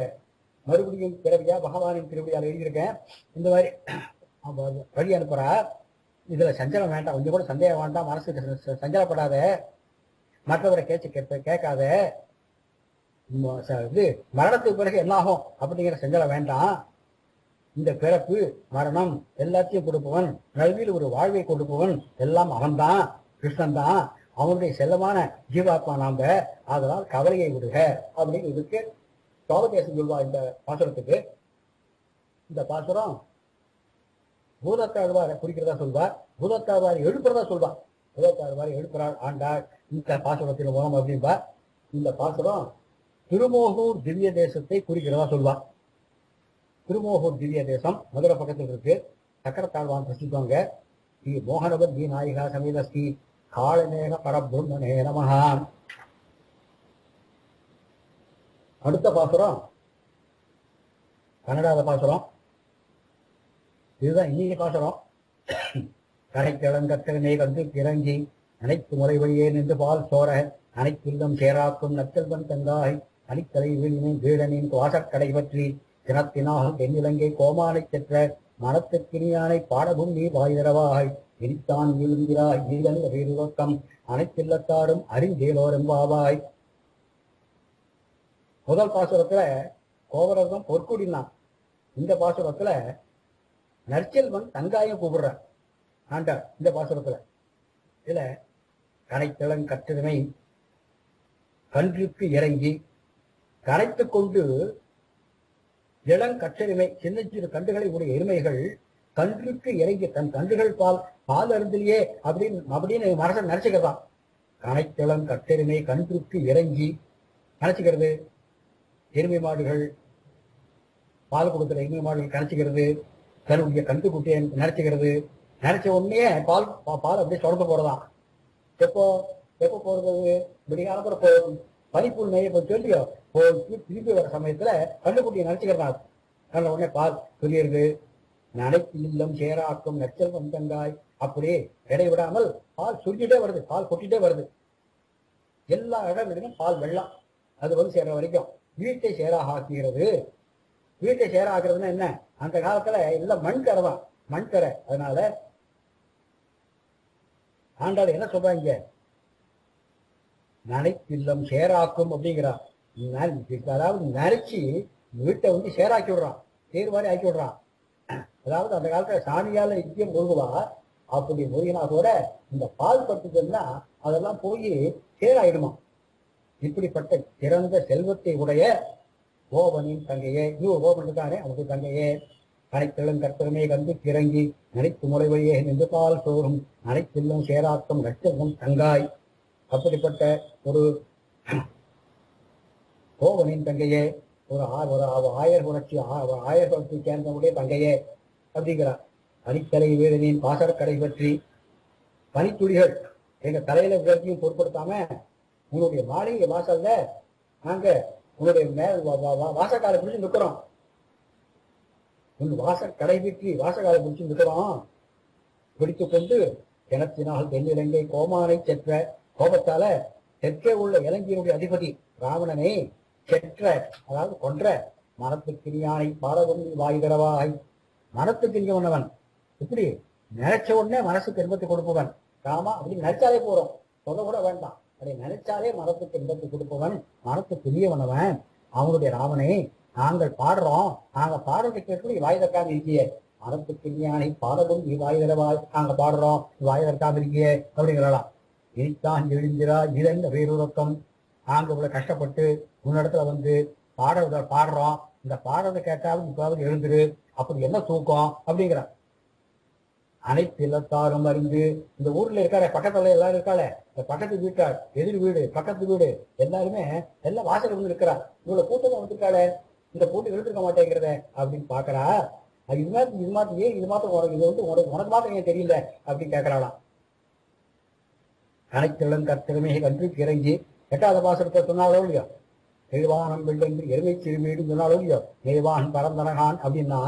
S1: மறுபடியும் பிறவியா பகவானின் திருவிழியால் எழுதியிருக்கேன். இந்த மாதிரி வழி அனுப்புறா. இதுல சஞ்சலம் வேண்டாம், கொஞ்சம் கூட சந்தேகம் வேண்டாம், மனசுக்கு சஞ்சலப்படாத, மற்றவரை கேட்காத, இது மரணத்துக்கு பிறகு என்ன ஆகும் அப்படிங்கிற சஞ்சலம் வேண்டாம். இந்த பிறப்பு மரணம் எல்லாத்தையும் கொடுப்பவன், நல்வியில் ஒரு வாழ்வை கொடுப்பவன் எல்லாம் அவன்தான், கிருஷ்ணன் தான், அவனுடைய செல்லமான ஜீவாத்மா நாம. அதனால் கவலையை விடுக அப்படின்னு இதுக்கு சோபதேசம் சொல்வா. இந்த பாசுரத்துக்கு இந்த பாசுரம் பூதத்தாழ்வாரை குறிக்கிறதா சொல்வார், பூதத்தாழ்வாரை எழுப்புறதா சொல்வார். பூதத்தாழ்வாரை எழுப்புறாள் ஆண்டாள் இந்த பாசுரத்தின் மூலம் அப்படின்பா. இந்த பாசுரம் திருமோகூர் திவ்ய தேசத்தை குறிக்கிறதா சொல்வார். திருமோகூர் திவ்ய தேசம் மதுரை பக்கத்தில் இருக்கு. சக்கரத்தாழ்வான் பிரசித்தவங்க. ஸ்ரீ மோகனவத் தி நாயிகா சமேத ஸ்ரீ காளநேக பரபிரம்மனே நமஹா. அடுத்த பாசுரம் கன்னடாத பாசுரம். இதுதான் இன்னைக்கு பாசுரம். கரைக்கிழங்கத்திறனை கண்டு கிறங்கி அனைத்து முறை வழியே நின்று பால் சோர அனைத்தில்லம் சேராக்கும் நத்தல்வன் தங்காய் அணித்தலை வீழினை வீழனின் வாசக்கடை பற்றி தினத்தினால் தென்னிலங்கை கோமானை செற்ற மனத்துக்கினியானை பாடவும் நீ வாய்தரவாய் இனித்தான் விழுந்திராய் ஈழன் வீருவக்கம் அனைத்தில்லத்தாரும் அறிந்தேலோரெம்பாவாய். முதல் பாசுரத்துல கோவரகம் பொற்குடினான். இந்த பாசுரத்துல நற்செல்வன் தங்காயம் கூப்பிடுற ஆண்டா. இந்த பாசுரத்துல இதுல கனைத்தளன் கற்றுமை கன்றுக்கு இறங்கி கரைத்து கொண்டு இளங்கற்றெருமை சின்ன சிறு கன்றுகளை உடைய எருமைகள் கன்றுக்கு இறங்கி தன் கன்றுகள் பால் அருந்திலேயே அப்படின்னு மனசை நினைச்சுக்கிறதான். கனைத்தளன் கற்றெருமை கன்றுக்கு இறங்கி நினைச்சுக்கிறது. எருமை மாடுகள் பால் கொடுக்குற எருமை மாடுகள் கரைச்சிக்கிறது, தன்னுடைய கன்று குட்டியை நினைச்சுக்கிறது. நினைச்ச உடனே பால் அப்படியே தொடர்ந்து போறதான். எப்போ எப்போ போறது? விடிகாலப்புறம் போகும் பனிப்புள் மேய போய் சொல்லியோ திருப்பி வர சமயத்துல கண்ணுக்குட்டியை நினைச்சுக்கிறதா. நல்ல உடனே பால் சொல்லிடுது. நனைத்து இல்லம் சேராக்கும் நச்சல் வந்தங்காய் அப்படியே இடைவிடாமல் பால் சுருக்கிட்டே வருது, பால் கொட்டிட்டே வருது. எல்லா இடங்களிலும் பால் வெள்ளம் அது சேர்ற வரைக்கும் வீட்டை சேராக ஆக்குகிறது. வீட்டை சேர ஆக்குறதுன்னா என்ன? அந்த காலத்துல எல்லாம் மண்கரை தான், மண்கரை. அதனால ஆண்டாள் என்ன சொல்றாங்க? நனைத்தில்லம் சேராக்கும் அப்படிங்கிறான். அதாவது நரைச்சி வீட்டை சேராக்கி விடுறான், தேர் மாதிரி ஆக்கி விடுறான். அதாவது அந்த காலத்துல சாணியால நித்தியம் முழுகுவா. அப்படி முழுகினா கூட இந்த பால் பட்டுதுன்னா அதெல்லாம் போய் சேராயிடுமா. இப்படிப்பட்ட சிறந்த செல்வத்தை உடைய கோபனின் தங்கையே, கோபன் இருக்கானே அவனுக்கு தங்கையே, அனைத்தெழும் கற்பருமே கண்டு கிறங்கி நினைத்து முறை வழியே நின்று பால் சோறும் அனைத்தில்லும் சேராக்கும் நட்சத்திரம் தங்காய். அப்படிப்பட்ட ஒரு கோவனின் தங்கையே, ஒரு ஆயர் குணத்தை சேர்ந்தவுடைய தங்கையே அப்படிங்கிறார். பனித்தலை வீரனின் பாசரக்கடை பற்றி பனித்துளிகள் எங்க தலையில விரட்டியும் பொருட்படுத்தாம உங்களுடைய மாளிகை வாசல்ல நாங்க உங்களுடைய வாசக்காலை பிடிச்சு நிற்கிறோம். வாசக்கடை பற்றி வாசக்காலை பிடிச்சு நிற்கிறோம். பிடித்து கொண்டு கிணத்தினால் தென்னிலங்கை கோமானை செற்ற கோபத்தால தெற்கே உள்ள இலங்கையினுடைய அதிபதி ராவணனை செற்ற அதாவது கொன்ற மனத்துக்கினியானை பாரதம் வாய்கிறவாய். மனத்துக்கினியவனவன் இப்படி நினைச்ச உடனே மனசுக்கு இன்பத்தை கொடுப்பவன் ராமா அப்படின்னு நினைச்சாலே போறோம், சொல்ல கூட வேண்டாம். அதை நினைச்சாலே மனத்துக்கு இன்பத்தை கொடுப்பவன் மனத்துக்கு பிரியவனவன் அவனுடைய ராமனை நாங்கள் பாடுறோம். நாங்க பாடுறதை கேட்கணும் வாய் தற்காம இருக்கியே. மனத்துக்கு இனியானை பாரதம் நீ வாய் தரவாய், நாங்க பாடுறோம் வாய் தற்காம இருக்கியே அப்படிங்கிறலாம். இனித்தான் எழுந்திரா இதன் வேறுறக்கம். நாங்க இவ்வளவு கஷ்டப்பட்டு உன்னிடத்துல பாடுறோம், இந்த பாடுறதை கேட்டாலும் இப்போது எழுந்துரு, அப்படி என்ன தூக்கம் அப்படிங்கிறான். அனைத்து இல்லத்தாரும் அறிந்து இந்த ஊர்ல இருக்காரு, பக்கத்துல எல்லாரும் இருக்காளே, இந்த பக்கத்து வீட்டாள், எதிர் வீடு, பக்கத்து வீடு எல்லாருமே எல்லாம் வாசல் வந்து இருக்கிறா. இவ்வளவு கூட்டம் வந்துருக்காளே, இந்த கூட்டம் எழுந்திருக்க மாட்டேங்கிறத அப்படின்னு பாக்குறா. இது மாத்திரம் ஏன் இது மாத்திரம் உனக்கு மாத்திரம் ஏன் தெரியல அப்படின்னு கேட்கறாளாம். அனைத்திலும் கத்திரமே கன்று கிறங்கி 8வது பாசனத்தை சொன்னாலும் இல்லையா, கீழ்வானம் வெள்ளென்று எருமை சிறுமீடு சொன்னாலும் இல்லையோ, மேவான் பரந்தனகான் அப்படின்னா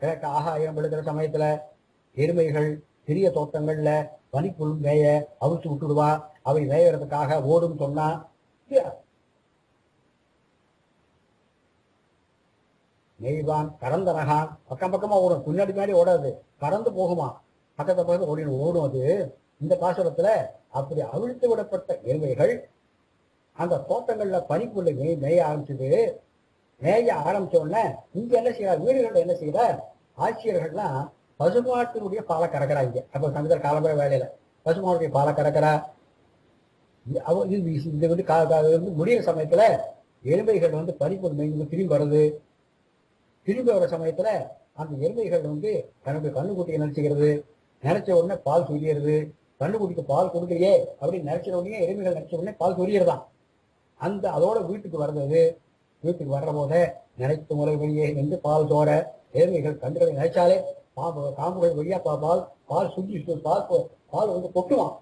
S1: கிழக்கு ஆகாயம் விழுகிற சமயத்துல எருமைகள் சிறிய தோட்டங்கள்ல பனிப்புல் மேய அவிழ்த்து விட்டுடுவா. அவை மேயறதுக்காக ஓடும் சொன்னா நெய்வான் பரந்தனகான் பக்கம் பக்கமா ஓடும், பின்னாடி பின்னாடி ஓடாது, பறந்து போகுமா, பக்கத்தை பக்கத்து ஓடும். அது இந்த பாசுரத்துல அப்படி அவிழ்த்து விடப்பட்ட எருமைகள் அந்த தோட்டங்கள்ல பனிப்புள்ள மேய ஆரம்பிச்சது. மேய ஆரம்பிச்ச உடனே இங்க என்ன செய்யறா, வீடுகள்ல என்ன செய்யற ஆட்சியர்கள்லாம் பசுமாட்டினுடைய பாலை கறக்கிறாங்க. அப்ப சமுதிர காலம்பர வேலையில பசுமாட்டுடைய பாலை கறக்கிறா. இது வந்து முடிகிற சமயத்துல எருமைகள் வந்து பனிப்புல் மேய்ந்து திரும்பி வருது. திரும்பி வர சமயத்துல அந்த எருமைகள் வந்து தன்னுடைய கண்ணுக்குட்டியை நினைச்சுக்கிறது. நினைச்ச உடனே பால் சொரியறது. கண்ணுக்குட்டிக்கு பால் கொடுக்கலையே அப்படின்னு நினைச்ச உடனே எருமைகள் நினைச்ச உடனே பால் சொரியறதான். அந்த அதோட வீட்டுக்கு வர்றது. வீட்டுக்கு வர்ற போத நினைத்த முறை வழியே நின்று பால் சோற எருமைகள் கண்டுகளை நினைச்சாலே காம்புகள் வழியா பால் சுற்றி பால் வந்து கொட்டுவான்.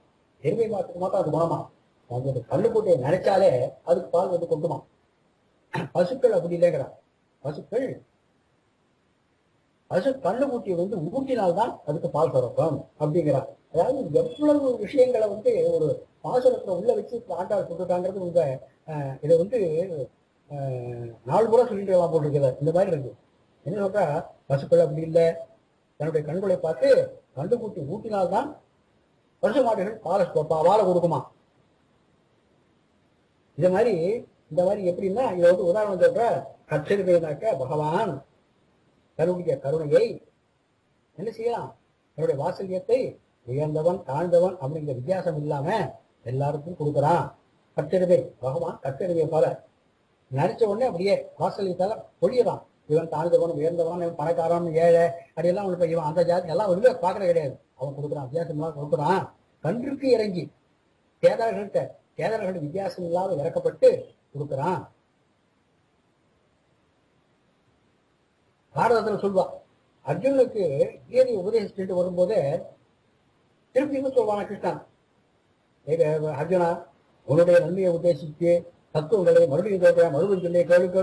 S1: எருமை மாட்டுக்கு மாத்தான் அது குணமா. அந்த கண்ணுக்குட்டியை நினைச்சாலே அதுக்கு பால் வந்து கொட்டுமா. பசுக்கள் அப்படி இல்லைங்கிறான். பசு கண்ணுக்குட்டியை வந்து ஊட்டினால்தான் அதுக்கு பால் சுரக்கும் அப்படிங்கிறான். அதாவது எவ்வளவு விஷயங்களை வந்து ஒரு பாசுரத்துல உள்ள வச்சு ஆண்டாள் சொல்லிட்டாங்கிறது உங்க இதை வந்து நாலு கூட சொல்லிட்டு எல்லாம் போட்டிருக்கிறார். இந்த மாதிரி இருக்கு. என்ன சொல்றா, பசுக்கள் அப்படி இல்லை, தன்னுடைய கண்களை பார்த்து கண்டுக்குட்டி ஊட்டினால்தான் பசு மாடுகள் பாலை கொடுக்குமா. இந்த மாதிரி எப்படின்னா, இதை வந்து உதாரணம் சொல்ற கச்சரிக்கைனாக்க பகவான் தன்னுடைய கருணையை என்ன செய்யலாம், தன்னுடைய வாசல்யத்தை உயர்ந்தவன் தாழ்ந்தவன் அப்படிங்கிற வித்தியாசம் இல்லாம எல்லாருக்கும் கொடுக்குறான். கட்டெருவை பகவான் கட்டெருவை போல நினைச்ச உடனே அப்படியே வாசல்யத்தால பொழியதான். இவன் தாழ்ந்தவன் உயர்ந்தவன், இவன் பணக்காரன் ஏழை அப்படியெல்லாம் அவனுக்கு இவன் அந்த ஜாதி எல்லாம் ஒண்ணுமே பார்க்கறது கிடையாது. அவன் கொடுக்குறான், வித்தியாசம் இல்லாம கொடுக்குறான். கன்றுக்கு இறங்கி கேதாரர்கள் வித்தியாசம் இல்லாம இறக்கப்பட்டு கொடுக்குறான். பாரதத்துல சொல்வா, அர்ஜுனுக்கு கீதை உபதேசிச்சுட்டு வரும்போதே திருப்பி சொல்வானா கிருஷ்ணன், அர்ஜுனா உன்னுடைய நன்மையை உத்தேசித்து தத்துவங்களை மறுபடியும் சொல்றேன், மறுபடியும் சொல்லி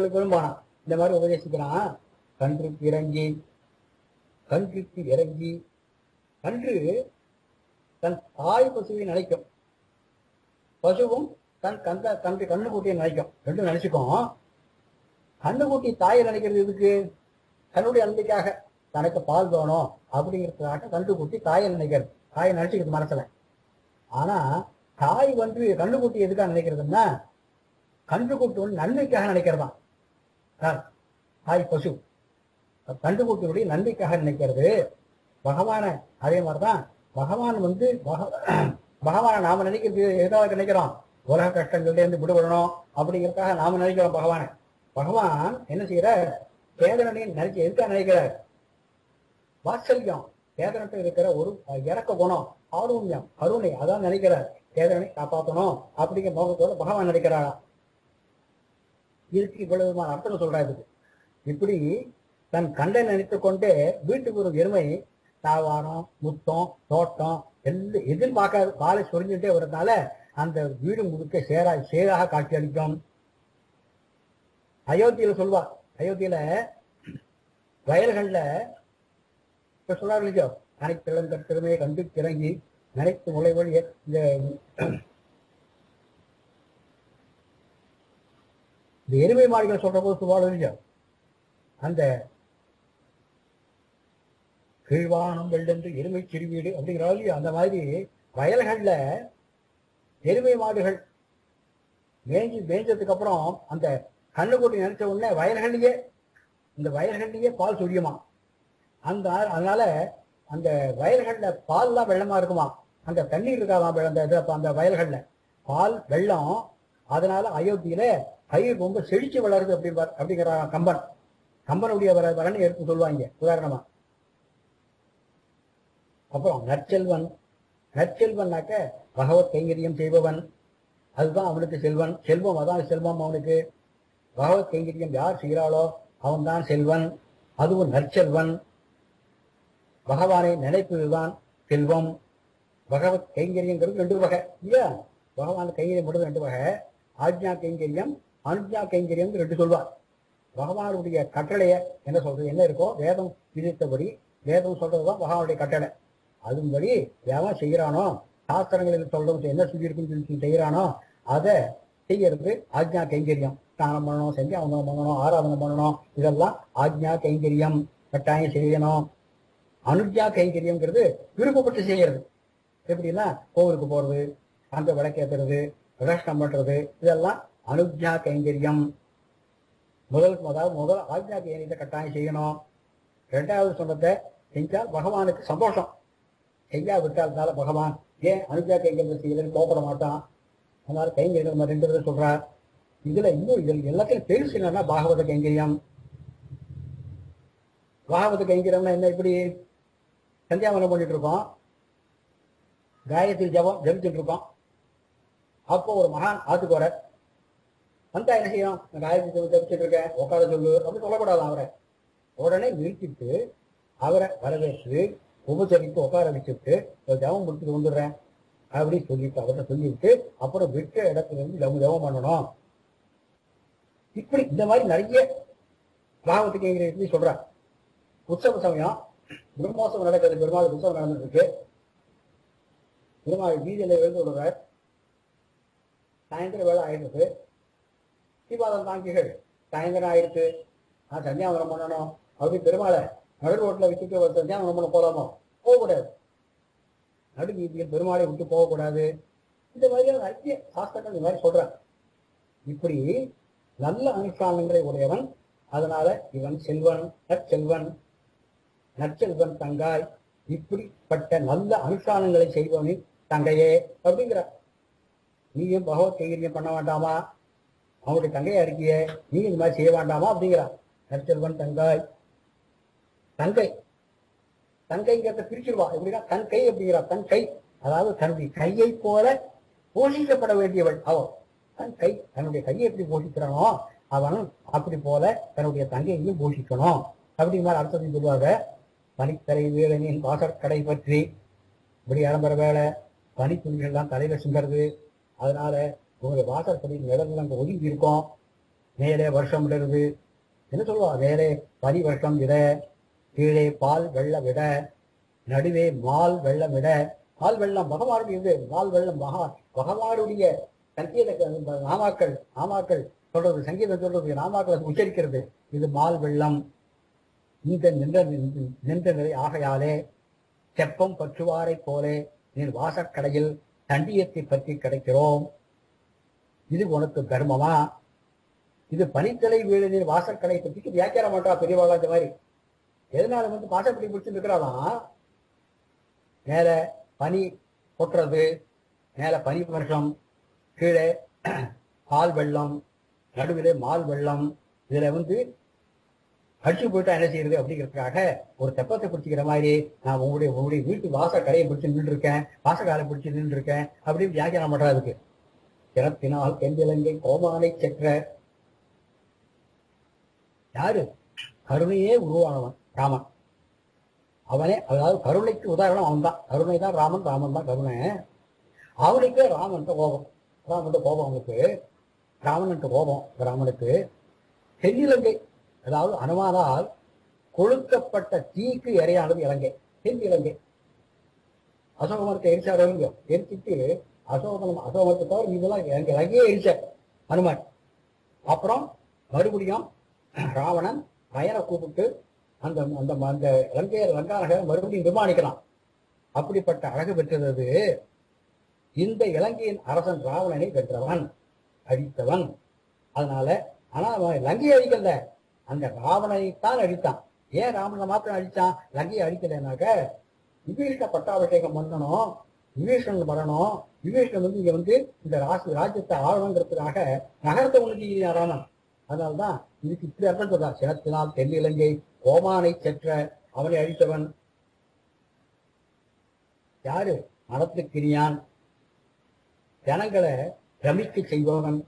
S1: கேளும்பானா. இந்த மாதிரி உபதேசிக்கிறான். கன்றுக்கு இறங்கி கன்று தன் தாய் பசுவை நினைக்கும், பசுவும் தன் கண்ணுக்குட்டியை நினைக்கும். ரெண்டும் நினைச்சுக்கும். கண்ணுக்குட்டி தாயை நினைக்கிறது எதுக்கு, தன்னுடைய அன்பிக்காக, தனக்கு பால் வேணும் அப்படிங்கிறதுக்காக கண்டுக்குட்டி தாயை நினைக்கிறது, தாயை நினைச்சுக்கிறது மனசுல. ஆனா தாய் வந்து கண்ணுக்குட்டி எதுக்காக நினைக்கிறதுன்னா, கன்றுக்குட்டி வந்து நன்மைக்காக நினைக்கிறதான். தாய் பசு கன்றுக்குட்டியுடைய நன்மைக்காக நினைக்கிறது. பகவான அதே மாதிரிதான் பகவான் வந்து பகவானை நாம நினைக்கிறது எதாவது நினைக்கிறோம், உலக கஷ்டங்கள்ல இருந்து விடுபடணும் அப்படிங்கிறதுக்காக நாம நினைக்கிறோம் பகவானை. பகவான் என்ன செய்யற, சேதனனை நினைச்சு எதுக்காக நினைக்கிறார், வாத்சல்யம், சேதனத்தை இருக்கிற ஒரு இறக்க குணம், ஆரோக்கியம், கருணை, அதான் நினைக்கிறார். சேதனை காப்பாற்றணும் அப்படிங்கிற நோக்கத்தோட பகவான் நினைக்கிறாரா. இதுக்கு இவ்வளவு விதமான அர்த்தம் சொல்றாரு. இப்படி தன் கண்டை நினைத்து கொண்டே வீட்டுக்கு ஒரு எருமை தாவாரம் முத்தம் தோட்டம் எல்லாம் எதிர்பார்க்காத பாலை சொரிஞ்சுட்டே வரதுனால அந்த வீடு முழுக்க சேராக காட்சி அளிக்கும். அயோத்தியில சொல்வா, அயோத்தியில வயல்கள்ல இப்ப சொல்றாரு இல்லையோ, அனைத்து திறமையை கண்டு கிறங்கி நினைத்து முளைவழி இந்த எருமை மாடுகள் சொல்ற போது சொல்வாடு இல்லையோ, அந்த கீழ்வானம் வெள்ளென்று எருமை சிறுவீடு அப்படிங்கிறாள் இல்லையோ, அந்த மாதிரி வயல்கள்ல எருமை மாடுகள் மேய்ஞ்சதுக்கு அப்புறம் அந்த கண்ணுக்குட்டி நினைச்ச உடனே வயல்கள்லயே பால் சொரியுமா. அதனால அந்த வயல்கள்ல பால்லாம் வெள்ளமா இருக்குமா, அந்த தண்ணீர் இருக்காதான் அந்த வயல்கள்ல பால் வெள்ளம். அதனால அயோத்தியில பயிர் ரொம்ப செழிச்சு வளருது அப்படிங்கிற கம்பனுடைய வரனை எடுத்து சொல்லுவாங்க உதாரணமா. அப்புறம் நற்செல்வன்னாக்க பகவத் கைங்கரியம் செய்பவன், அதுதான் அவனுக்கு செல்வன். செல்வம் அதான் செல்வம் அவனுக்கு. பகவத் கைங்கரியம் யார் செய்கிறாளோ அவன் தான் செல்வன், அதுவும் நற்செல்வன். பகவானை நினைப்பதுதான் செல்வம். பகவத் கைங்கரியங்கிறது ரெண்டு வகை இல்லையா, பகவான் கைங்கரியம் மட்டும் ரெண்டு வகை. ஆஜ்ஞா கைங்கரியம், அனுஜா கைங்கரியம் ரெண்டு சொல்வார். பகவானுடைய கட்டளைய என்ன சொல்றது, என்ன இருக்கோ வேதம் விதித்தபடி, வேதம் சொல்றதுதான் பகவானுடைய கட்டளை. அதுபடி எவன் செய்யறானோ, சாஸ்திரங்களில் சொல்றது என்ன சொல்லியிருக்குன்னு சொல்லி செய்யறானோ அதை செய்யறது ஆஜ்ஞா கைங்கரியம். ஸ்நானம் பண்ணணும், சந்தியாவந்தனம் பண்ணணும், ஆராதனை பண்ணணும், இதெல்லாம் ஆஜ்ஞா கைங்கரியம், கட்டாயம் செய்யணும். அனுஜா கைங்கரியம்ங்கிறது விருப்பப்பட்டு செய்யறது. எப்படின்னா கோவிலுக்கு போறது, அந்த விளக்கேற்றுறது, பிரதர்ஷனம் பண்றது, இதெல்லாம் அனுஜா கைங்கரியம். முதல் ஆஜ்ஞா கைங்கரியத்தை கட்டாயம் செய்யணும். இரண்டாவது சொன்னதை செஞ்சால் பகவானுக்கு சந்தோஷம். செய்யா விட்டால்னால பகவான் ஏன் அனுஜா கைங்கரியம் செய்யலன்னு கோபப்பட மாட்டான். அதனால கைங்கரியம் நம்ம ரெண்டு பேரும் சொல்றார். இதுல இன்னும் இதில் எல்லாத்தையும் பெருசு என்னன்னா பாகவத கைங்கரியம். பாகவத கைங்கரியம்னா என்ன, இப்படி சந்தியாவனம் பண்ணிட்டு இருக்கோம், காயத்ரி ஜபம் ஜபிச்சுட்டு இருக்கோம். அப்போ ஒரு மகான் ஆத்துக்கு வர வந்தா என்ன செய்யணும், காயத்ரி ஜபம் ஜபிச்சுட்டு இருக்கேன் உட்கார சொல்லு அப்படின்னு சொல்லக்கூடாது. அவரை உடனே நிறுத்திட்டு அவரை வரவேற்று உபசரித்து உட்கார வச்சுட்டு ஜபம் முடிச்சுட்டு வந்துடுறேன் அப்படின்னு சொல்லிட்டு அவர்கிட்ட சொல்லிட்டு அப்புறம் விட்ட இடத்துல இருந்து ஜபம் பண்ணணும். இப்படி இந்த மாதிரி நிறைய பாகவத்துக்கு கைங்கரியத்தை சொல்றார். உற்சவ சமயம் பிரம்மோற்சவம் நடக்கிறது, பெருமாள் உற்சவம் நடந்துட்டு இருக்கு. பெருமாள் வீதியில எழுந்து விடுறார். சாயந்தரம் வேலை ஆயிடுச்சு. தீபாவளி தாங்கிகள் சாயந்தரம் ஆயிடுச்சு, நான் சந்தியாவனம் பண்ணணும் அப்படி பெருமாளை நடு ரோட்டில் விட்டுட்டு ஒரு சந்தியாவனம் பண்ண போகலாமோ, போகக்கூடாது. நடு வீதியில் பெருமாளை விட்டு போகக்கூடாது. இந்த மாதிரியான நிறைய சாஸ்திரங்கள் இந்த மாதிரி சொல்றாங்க. இப்படி நல்ல அனுஷ்டானங்களை உடையவன். அதனால இவன் செல்வன், நற்செல்வன், நற்செல்வன் தங்காய். இப்படிப்பட்ட நல்ல அனுஷ்டானங்களை செய்வனின் தங்கையே அப்படிங்கிறார். நீயும் பகவத் கைங்கரியம் பண்ண வேண்டாமா, அவனுடைய தங்கையா இருக்கிய, நீ இந்த மாதிரி செய்ய வேண்டாமா அப்படிங்கிறார். நற்செல்வன் தங்காய். தங்கை, தங்கைங்கிறத பிரிச்சிருவா. எப்படின்னா தன் கை அப்படிங்கிறா. தன் கை அதாவது தன்னுடைய கையை போல போஷிக்கப்பட வேண்டியவள் அவன். தன் கை, தன்னுடைய கையை எப்படி போஷிக்கிறானோ அவன் அப்படி போல தன்னுடைய தங்கையையும் போஷிக்கணும் அப்படிங்கிற மாதிரி அர்த்தத்தையும் சொல்லுவாங்க. பனித்தலை வேலனின் வாசற்கடை பற்றி இப்படி ஆரம்பர வேலை பனித்துணிகள்லாம் தலையில சிங்கிறது. அதனால உங்களுடைய வாசற்படியில் நிலங்கள் அங்கே ஒதுங்கி இருக்கும். மேலே வருஷம் விடுறது, என்ன சொல்லுவா, மேலே பனி வருஷம் விட, கீழே பால் வெள்ளம் விட, நடுவே மால் வெள்ளம் விட. மால் வெள்ளம் பகவானுடைய இது, மால் வெள்ளம் பகவானுடைய சங்கீத நாமாக்கள் சொல்றது, சங்கீதம் சொல்றது, நாமாக்களை உச்சரிக்கிறது. இது மால் வெள்ளம். இந்த நின்ற நிலை ஆகையாலே செப்பம் பற்றுவாரை போலே நீ வாசற்கடையில் தண்டியத்தை பற்றி கிடைக்கிறோம். இது உனக்கு தர்மமா? இது பனித்தலை வீடு நீர் வாசற்கடை பற்றிக்கு வியாக்கியானம் பண்றா பெரியவாளா. இந்த மாதிரி எதனால வாசற்படி பிடிச்சு இருக்கிறாதான், மேல பனி கொட்டுறது, மேல பனி வருஷம், கீழே பால் வெள்ளம், நடுவிலே மால் வெள்ளம். இதுல அடிச்சு போயிட்டா என்ன செய்யறது அப்படிங்கிறதுக்காக ஒரு தெப்பத்தை பிடிச்சிக்கிற மாதிரி நான் உங்களுடைய வீட்டு வாச கடையை பிடிச்சு நின்று இருக்கேன், வாசக்காலை பிடிச்சு நின்று இருக்கேன் அப்படின்னு வியாக்கியானம் பண்றதுக்கு. திறத்தினால் தென்னிலங்கை கோமானை சென்ற யாரு, கருணையே உருவானவன் ராமன். அவனே, அதாவது கருணைக்கு உதாரணம் அவன் தான். கருணை தான் ராமன், ராமன் தான் கருணை. அவனுக்கு ராமன்ட்டு கோபம், ராமன்ட்டு கோபம் அவனுக்கு, ராமன்ட்டு கோபம் ராமனுக்கு. தென்னிலங்கை அதாவது அனுமானால் கொளுத்தப்பட்ட தீக்கு இறையானது இலங்கை, தென் இலங்கை. அசோகமரத்தை எரிச்சாரு, எரிச்சிட்டு அசோகமரத்தை தவிர இதெல்லாம் இலங்கையே எரிச்ச அனுமான். அப்புறம் மறுபடியும் ராவணன் பயனை கூப்பிட்டு அந்த அந்த அந்த லங்கா நகரை மறுபடியும் நிர்மாணிக்கலாம். அப்படிப்பட்ட அழகு பெற்றது இந்த இலங்கையின் அரசன் ராவணனை வென்றவன், அழித்தவன். அதனால ஆனா அவன் லங்கையை அழிக்கல, அந்த ராவணனைத்தான் அழித்தான். ஏன் ராவணனை மாத்திரம் அழித்தான், லங்கையை அழிக்கலைனாக்க விபீஷண பட்டாபிஷேகம் பண்ணணும், விபீஷணன் வரணும். விபீஷணன் இங்க இந்த ராஜ்யத்தை ஆழணுங்கிறதுக்காக நகரத்தை உணர்ச்சி ராமன். அதனால்தான் இதுக்கு இப்படி அர்த்தம் சொல்றான். சினத்தினால் தென்னிலங்கை கோமானை செற்ற அவனை அழித்தவன் யாரு, மனத்துக்கிரியான். ஜனங்களை பிரமிக்க செய்பவன்,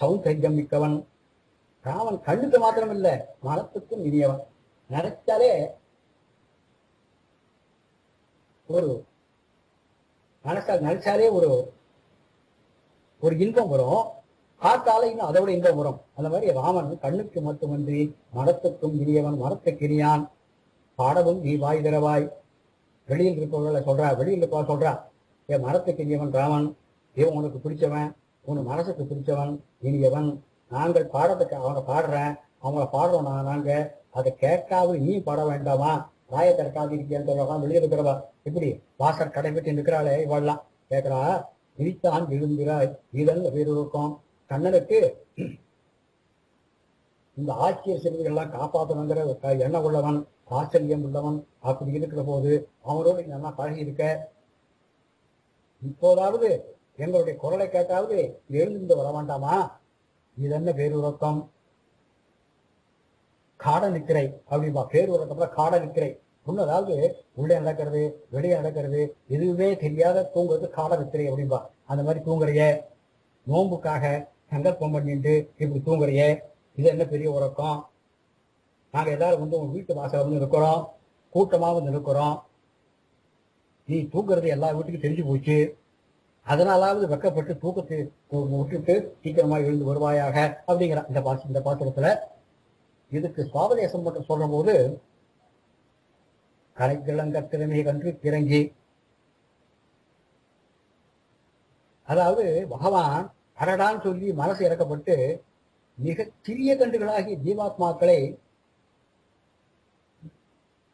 S1: சௌந்தர்யம் மிக்கவன். ராமன் கண்ணுக்கு மாத்திரம் இல்ல, மனத்துக்கும் இனியவன். நினைச்சாலே ஒரு மனசால் நினைச்சாலே ஒரு இன்பம் வரும். பார்த்தால இன்னும் அதோட இன்பம் வரும். அந்த மாதிரி ராமன் கண்ணுக்கு மட்டுமன்றி மனத்துக்கும் இனியவன், மனத்துக்கு இனியான். பாடவும் நீ வாய் திறவாய். வெளியில் இருப்பவர்களை சொல்றா, வெளியில் இருப்பவா சொல்றா, என் மனத்துக்கு இனியவன் ராமன், இவன் உனக்கு பிடிச்சவன், உன் மனசுக்கு பிடிச்சவன், இனியவன். நாங்கள் பாடத்துக்கு அவங்க பாடுறேன், அவங்கள பாடுறோம் நாங்க, அதை கேட்காது நீ பாட வேண்டாமா, வாயை திறக்காது இருக்கேன்னு சொல்றவா வெளியில் இருக்கிறவா. இப்படி வாசல் கடை பெற்று நிற்கிறாளே இவெல்லாம் கேட்கிறா. இனித்தான் விழுந்திராய் இதன் வேறொருக்கம். கண்ணனுக்கு இந்த ஆட்சியர் சிறுவர்கள்லாம் காப்பாற்றணுங்கிற எண்ணம் உள்ளவன், ஆச்சரியம் உள்ளவன். அப்படி இருக்கிற போது அவனோடு நல்லா பழகி இருக்க, இப்போதாவது எங்களுடைய குரலை கேட்டாவது எழுந்து வர வேண்டாமா? இது என்ன பேருறக்கம்? காட நித்திரை அப்படின்பா. பேருறக்கம்ல காட நித்திரை. முன்னதாவது உள்ளே நடக்கிறது வெளியே நடக்கிறது எதுவுமே தெரியாத தூங்குறது காட நித்திரை அப்படின்பா. அந்த மாதிரி தூங்குறைய, நோம்புக்காக சங்கல்பம் பண்ணிட்டு இப்படி தூங்குறைய, இது என்ன பெரிய உறக்கம்? நாங்க எல்லாரும் வந்து உங்க வீட்டு வாசல வந்து இருக்கிறோம், கூட்டமா வந்து இருக்கிறோம், நீ தூங்குறது எல்லா வீட்டுக்கும் தெரிஞ்சு போச்சு, அதனாலாவது வெக்கப்பட்டு தூக்கத்தை விட்டுட்டு சீக்கிரமா எழுந்து வருவாயாக அப்படிங்கிற இந்த பாத்திரத்துல. இதுக்கு சுவாபதேசம் மட்டும் சொல்ற போது, கலைக்கிழங்க திறமை கன்று கிறங்கி, அதாவது பகவான் அடடான்னு சொல்லி மனசு இறக்கப்பட்டு மிக சிறிய கன்றுகளாகிய ஜீவாத்மாக்களை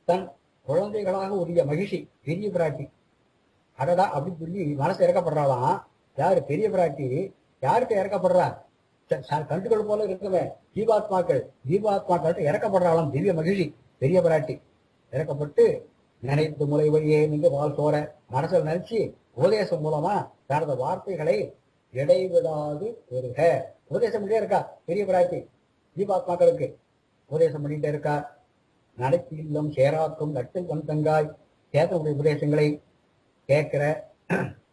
S1: தன் குழந்தைகளாக உரிய மகிழ்ச்சி பெரிய பிராட்டி அடடா அப்படின்னு சொல்லி மனசு இறக்கப்படுறாளாம். யாரு? பெரிய பிராட்டி. யாருக்கு இறக்கப்படுறா? கன்றுகள் போல இருக்குமே ஜீவாத்மாக்கள் இறக்கப்படுறாளாம். திவ்ய மகிழ்ச்சி பெரிய பிராட்டி இறக்கப்பட்டு நினைத்து முறை வழியே நின்று வாழ் சோர மனசில் நினைச்சு உபதேசம் மூலமா தனது வார்த்தைகளை இடைவிடாது பெருக உபதேசம் பண்ணிட்டே இருக்கா பெரிய பிராட்டி. ஜீவாத்மாக்களுக்கு உபதேசம் பண்ணிட்டே இருக்கா. நடத்தி இல்லம் சேராக்கும் நட்டில் வந்தங்காய். சேதனுடைய உபதேசங்களை கேட்கிற,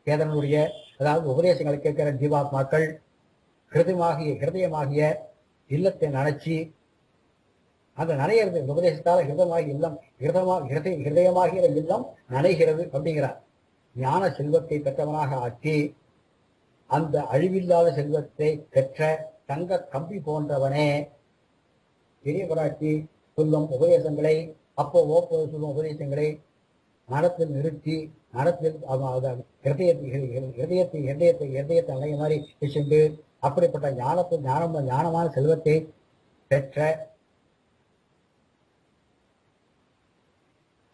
S1: சேதனுடைய அதாவது உபதேசங்களை கேட்கிற ஜீவாத்மாக்கள் ஹிருதயமாகிய இல்லத்தை நனைச்சி, அந்த நனைகிறது உபதேசத்தால ஹிருதயமாகிற இல்லம் நனைகிறது அப்படிங்கிறார். ஞான செல்வத்தை பெற்றவனாக ஆக்கி அந்த அழிவில்லாத செல்வத்தை பெற்ற தங்க கம்பி போன்றவனே பெரிய பிராட்டி சொல்லும் உபதேசங்களை, அப்போ சொல்லும் உபதேசங்களை மனத்தில் நிறுத்தி, மனத்தில் ஹிருதயத்தை அடைய மாதிரி வச்சுண்டு, அப்படிப்பட்ட ஞானமான செல்வத்தை பெற்ற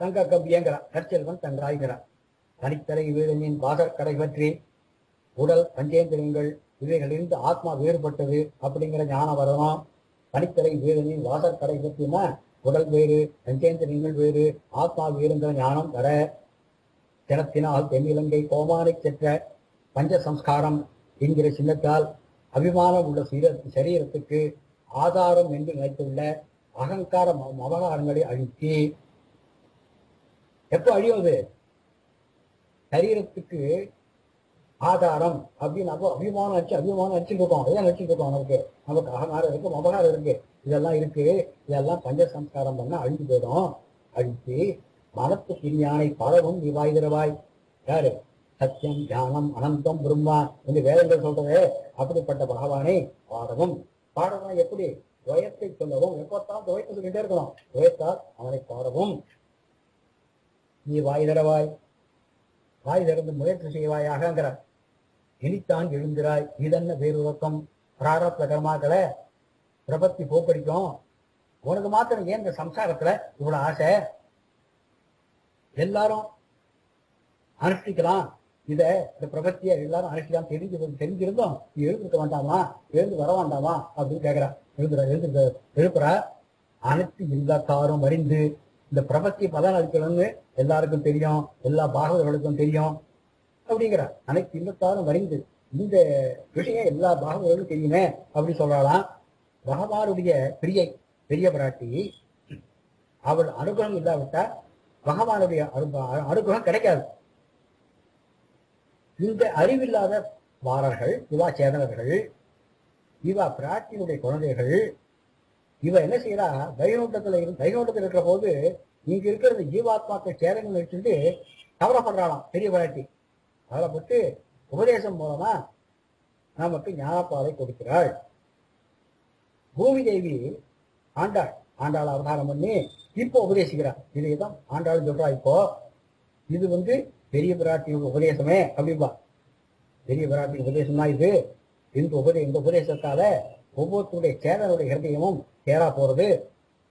S1: தங்க கம்பியங்கிறார். நற்செல்வன் தங்காய்கிறார். தனித்தலை வீழனின் வாசற் கடை பற்றி உடல் பஞ்சேந்திரங்கள் இவைகளிலிருந்து ஆத்மா வேறுபட்டது அப்படிங்கிற ஞானம் வரணும். தனித்தலை வீழனின் வாசற் கடை பற்றினா உடல் வேறு, பஞ்சேந்திரங்கள் வேறு, ஆத்மா வேறுங்கிற ஞானம் வர, தினத்தினால் தென்னிலங்கை கோமானை சென்ற பஞ்ச சம்ஸ்காரம் என்கிற சின்னத்தால் அபிமானம் உள்ள சரீரத்துக்கு ஆதாரம் என்று நினைத்துள்ள அகங்கார மமகாரங்களை அழித்தி, எப்போ அழிவது? சரீரத்துக்கு ஆதாரம் அப்படின்னு அப்போ அபிமானம் அடிச்சுட்டு இருக்கோம். அதான் நினைச்சிட்டு இருக்கோம். நமக்கு அகங்காரம் இருக்கு, மமகாரம் இருக்கு, இதெல்லாம் இருக்கு. இதெல்லாம் பஞ்சசம்ஸ்காரம் பண்ண அழிஞ்சு போயிடும். அழித்து மனத்துக்கு ஞானை பலவும் நீ வாய் திறவாய். யாரு? சத்தியம் ஞானம் அனந்தம் பிரம்மா என்று வேதங்கள் சொல்றது. அப்படிப்பட்ட பகவானை பாடவும். எப்படி? துவயத்தை சொல்லவும். எப்போத்தான் துவயத்தை சொல்லிட்டே இருக்கணும். துவயத்தால் அவனை பாடவும் நீ வாய் திறவாய். வாய் திறந்து முயற்சி செய்வாயாகங்கிறார். இனித்தான் எழுந்திராய் இதென்ன வேறுறக்கம். பிராரப்த கர்மாக்களை பிரபத்தி போக்கடிக்கும். உனக்கு மாத்திரம் ஏன் இந்த சம்சாரத்துல இவ்வளவு ஆசை? எல்லாரும் அனுஷ்டிக்கலாம், இந்த பிரபத்திய எல்லாரும் அனுஷ்டிக்கலாம் தெரிஞ்சிருந்தோம் நீ எழுந்திருக்க வேண்டாமா, எழுந்து வர வேண்டாமா அப்படின்னு கேட்கிறா. எழுப்புறா. அனைத்து இல்லக்காரும் அறிந்து இந்த பிரபத்தி பலன் அளிக்கணும்னு எல்லாருக்கும் தெரியும், எல்லா பாகவர்களுக்கும் தெரியும் அப்படிங்கிற. அனைத்து இல்லத்தாரும் அறிந்து இந்த விஷயம் எல்லா பாகவர்களுக்கும் தெரியுமே அப்படி சொல்றாளாம். பகவானுடைய பெரிய பிராட்டி அவள் அனுகிரகம் இல்லாவிட்டா பகவானுடைய அனுகிரகம் கிடைக்காது. இந்த அறிவில்லாத வாரர்கள், இவா சேதனர்கள், இவா பிராட்டியினுடைய குழந்தைகள், இவ என்ன செய்யறா? தைகூட்டத்தில் இருக்கிற போது இங்க இருக்கிற ஜீவாத்மாக்கள் சேதங்கள் வச்சுட்டு கவலைப்படுறாளாம் பெரிய பிராட்டி. கவலைப்பட்டு உபதேசம் மூலமா நமக்கு ஞானப்பாலை கொடுக்கிறாள். பூமி தேவி ஆண்டாள் அவதாரம் பண்ணி இப்போ உபதேசிக்கிறார். இதைதான் ஆண்டாள் சொல்றா. இப்போ இது பெரிய பிராட்டி உபதேசமே அப்படின்பா. பெரிய பிராட்டி உபதேசம்னா இது. இந்த உபதேசத்தால ஒவ்வொருத்தருடைய சேரனுடைய ஹிருதயமும்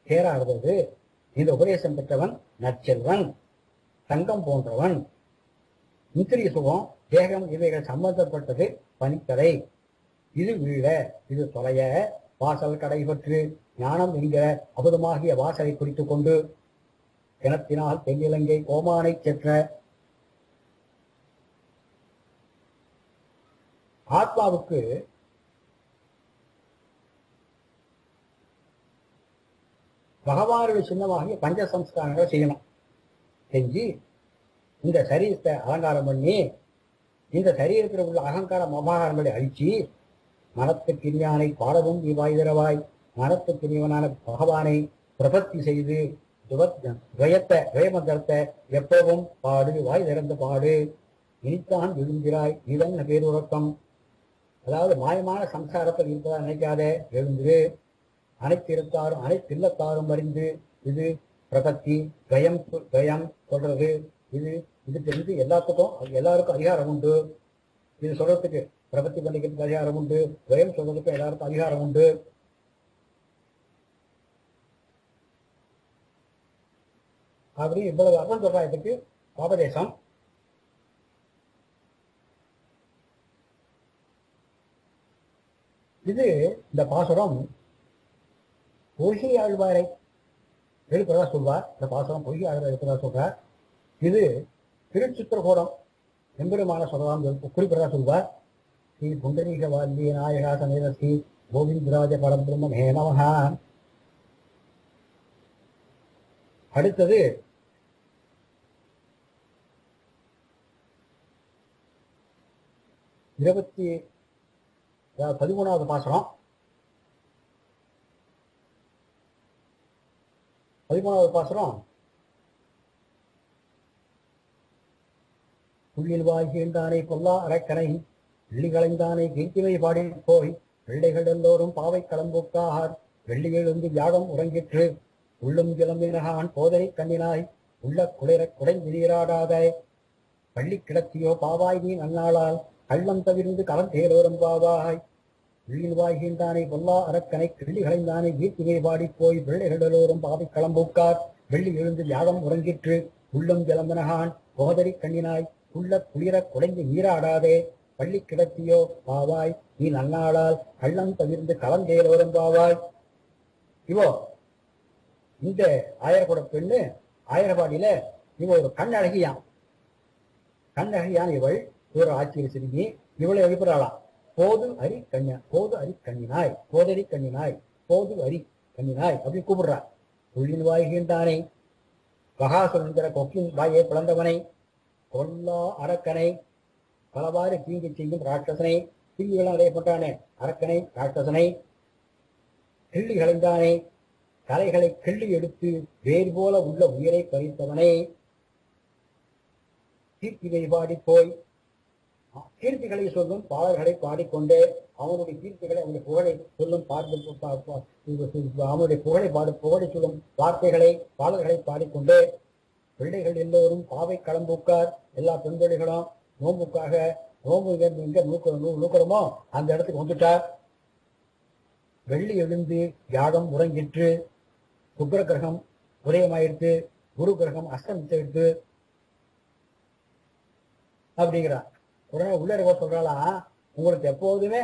S1: தேராடுறது. இந்த உபதேசம் பெற்றவன் நற்செல்வன், தங்கம் போன்றவன். இந்திரிய சுகம், தேகம் இவைகள் சம்பந்தப்பட்டது பனிக்கடை. இது வீழ, இது தொலைய, வாசல் கடை பற்று ஞானம் என்கிற அபுதமாகிய வாசலை குறித்து கொண்டு கிணத்தினால் தென்னிலங்கை கோமானை சென்ற ஆத்மாவுக்கு பகவானுடைய சின்னமாகிய பஞ்சசம்ஸ்காரங்களை செய்யணும். செஞ்சு இந்த சரீரத்தை அலங்காரம் பண்ணி இந்த சரீரத்தில் உள்ள அகங்கார மகாரங்களை அழிச்சு மனத்துக்கினியானை பாடவும் இவ்வாய்திரவாய் மனத்துக்கினியவனான பகவானை பிரபத்தி செய்து துவயமந்திரத்தை எப்பவும் பாடு, வாய் திறந்து பாடு. இனித்தான் எழுந்திராய், இதன் பேருறக்கம். அதாவது மாயமான சம்சாரத்தில் இருப்பதா நினைக்காதே, எழுந்திரு. அனைத்தில்லத்தாரும் அறிந்து இது பிரபத்தி துவயம் சொல்றது. இது தெரிஞ்சு எல்லாருக்கும் அதிகாரம் உண்டு. இது சொல்றதுக்கு பிரபத்தி பண்ணிக்கிறதுக்கு அதிகாரம் உண்டு, துவயம் சொல்றதுக்கு எல்லாருக்கும் அதிகாரம் உண்டு. அப்படி இவ்வளவு அர்த்தம் சொல்றா இதுக்கு உபதேசம். இந்த பாசுரம் பொய்கை ஆழ்வாரை எழுப்பதா சொல்வார். இந்த பாசுரம் பொய்கை ஆழ்வார் எழுப்பதா சொல்றார். இது திருச்சித்திரகூடம் எம்பெருமான சொல்லலாம் குறிப்பிடதா சொல்வார். ஸ்ரீ புண்டரீக வால்ய நாயகா சமேத ஸ்ரீ கோவிந்தராஜ பரபிரம்மே நமஹ. அடுத்தது 13வது பாசுரம். 13வது பாசுரம் புள்ளில் வாழ்கின்றானே பொல்லா அரக்கனை வெள்ளிகளைந்தானே கீர்த்திமை பாடி போய் பிள்ளைகள் எல்லோரும் பாவை களம்புக்கார் வெள்ளி எழுந்து யாகம் உறங்கிற்று உள்ளும் கிளம்பினகான் போதனை கண்ணினாய் உள்ள குடைந்திராடாதாய் பள்ளி கிடத்தியோ பாவாய் நீ நன்னாளால் கள்ளம் தவிர்ந்து களம் தேலோரம் பாவாய் உள்ளில் வாய்கின்றானே பொல்லா அரக்கனை கிள்ளிகளைந்தானே கீர்த்திமை பாடி போய் பிள்ளைகள் எல்லோரும் பாவை களம்புக்கார் வெள்ளி எழுந்து யாகம் உறங்கிற்று உள்ளும் கிளம்பினகான் போதனை கண்ணினாய் உள்ள குடைந்து நீராடாதே பள்ளி கிடத்தியோ பாவாய் நீ நன்னாளால் கள்ளம் தவிர்ந்து கலந்தேலோரம் பாவாய். இவோ இந்த ஆயர்கூட பெண்ணு ஆயர்பாடியில இவ ஒரு கண்ணழகியான். இவள் ஒரு ஆட்சியில் சிறுமி. இவளை எழுப்புறாளாம். போது அரி கண்ணினாய் அப்படி கூப்பிடுறா. உள்ளின் வாய்கின்றானை பகாசுரங்கிற கொக்கின் வாயை பிளந்தவனை கொல்லா அரக்கனை பலவாறு தீங்கு செய்யும் ராட்சசனை தீங்குகளும் அடையப்பட்டானே அரக்கனை ராட்சசனை கிள்ளி களைந்தானே தலைகளை கிள்ளி எடுத்து வேறு போல உள்ள உயிரை பறித்தவனை கீர்த்திகை பாடி போய் கீர்த்திகளை சொல்லும் பாடல்களை பாடிக்கொண்டே அவனுடைய கீர்த்திகளை அவனுடைய புகழை சொல்லும் அவனுடைய புகழை சொல்லும் வார்த்தைகளை பாடல்களை பாடிக்கொண்டே பிள்ளைகள் எல்லோரும் பாவை களம்புக்கார். எல்லா பெண்பிள்ளைகளும் நோம்புக்காக நோம்பு எங்க நூக்கிறோமோ அந்த இடத்துக்கு வந்துட்டார். வெள்ளி எழுந்து யாகம் உறங்கிற்று. சுக்கிர கிரகம் உதயமாயிடுத்து, குரு கிரகம் அஸ்தமித்து அப்படிங்கிறார். உடனே உள்ள இருக்க சொல்றாளா, உங்களுக்கு எப்போதுமே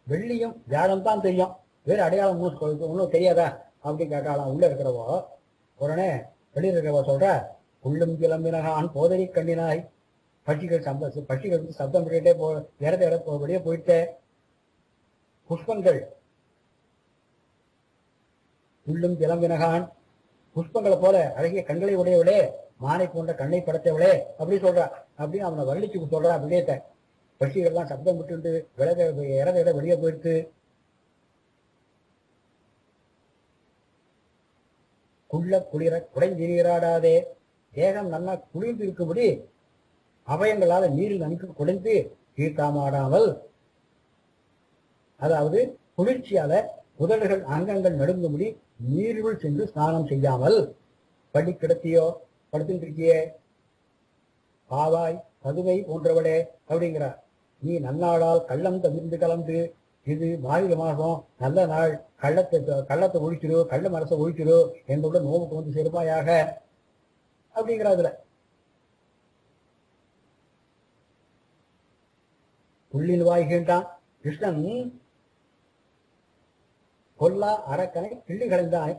S1: வெள்ளியும் வியாழம் தான் தெரியும், வேறு அடையாளம் ஒன்றும் தெரியாதா அப்படின்னு கேட்டாலாம் உள்ள இருக்கிறவோ. உடனே வெளியில் இருக்கிறவோ சொல்ற, உள்ளும் கிளம்பினகான் போதனை கண்ணினாய் பட்சிகள் சப்தம் பண்ணிட்டே வெளியே போயிட்டே புஷ்பங்கள் உள்ளும் கிளம்பினகான் புஷ்பங்களை போல அழகிய கண்களை உடையவளே, மானை போன்ற கண்ணை படைத்தவளே அப்படி சொல்றா. அப்படின்னு அவனை வர்ணிச்சு சொல்றா. விடயத்தை பட்சிகள்லாம் சப்தம் விட்டு இறத வெளியே போயிட்டு குடைந்து நீராடாதே தேகம் நல்லா குளிர்ந்து இருக்கும்படி அவயங்களால நீரில் நன்கு குடைந்து தீர்த்தாமாடாமல் அதாவது குளிர்ச்சியால உதடுகள் அங்கங்கள் நடுங்கும்படி நீருள் சென்று ஸ்நானம் செய்யாமல் பள்ளி கிடத்தியோ படுத்துட்டு இருக்கியே பாவாய் பதுவை போன்றவளே அப்படிங்கிறார். நீ நன்னாளால் கள்ளம் தவிர்ந்து கலந்து இது மார்கழி மாசம் நல்ல நாள் கள்ளத்தை ஒழிச்சிரு கள்ள மனசை ஒழிச்சிரு என்னோட நோவுக்கு வந்து சேருமாயாக அப்படிங்கிறதுல புள்ளின் வாய்கின்றான் கிருஷ்ணன் கொல்லா அரக்கனை கிள்ளி கலைந்தான்.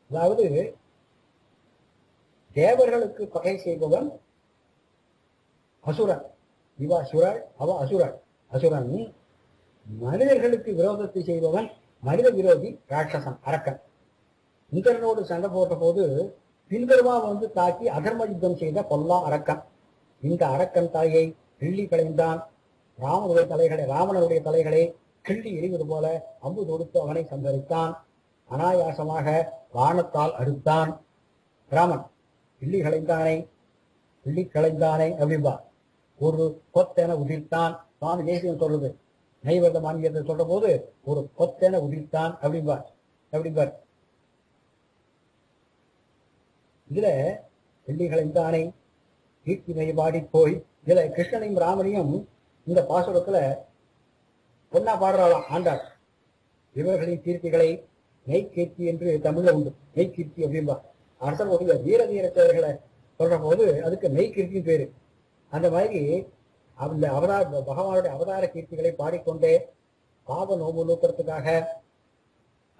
S1: அதாவது தேவர்களுக்கு பகை செய்பவன் அசுரன். இவ அசுரள் அவ அசுரள். அசுரன் மனிதர்களுக்கு விரோதத்தை செய்பவன் மனித விரோதி ராட்சசன் அரக்கன். இந்திரனோடு சண்டை போட்ட போது பின்புறமா வந்து தாக்கி அதர்ம யுத்தம் செய்த பொல்லா அரக்கன். இந்த அரக்கன் தாயை கிள்ளி களைந்தான். ராவணனுடைய தலைகளை கிள்ளி எறிவது போல அம்பு தொடுத்து அவனை சந்தரித்தான். அனாயாசமாக வானத்தால் அறுத்தான். ராமன் கிள்ளி களைந்தானே அப்படின்பா. ஒரு கொத்தென உதிர்த்தான். சுவாமி தேசியம் சொல்றது நைவேத மாநிலத்தை சொல்ற போது ஒரு கொத்தென உதிர்த்தான் அப்படிம்பார். இதுல கிள்ளி களைந்தானை கீர்த்திமை பாடி போய் இதுல கிருஷ்ணனையும் ராமனையும் இந்த பாசுரத்துல ஒன்னா பாடுறாளாம் ஆண்டாள். இவர்களின் கீர்த்திகளை மெய்கீர்த்தி என்று தமிழ்ல உண்டு. மெய்கீர்த்தி அப்படின்பா. அரசனுடைய வீர தீர செயல்களை சொல்ற போது அதுக்கு மெய்கீர்த்தின்னு பேரு. அந்த மாதிரி அந்த பகவானுடைய அவதார கீர்த்திகளை பாடிக்கொண்டே பாவ நோம்பு நோக்கிறதுக்காக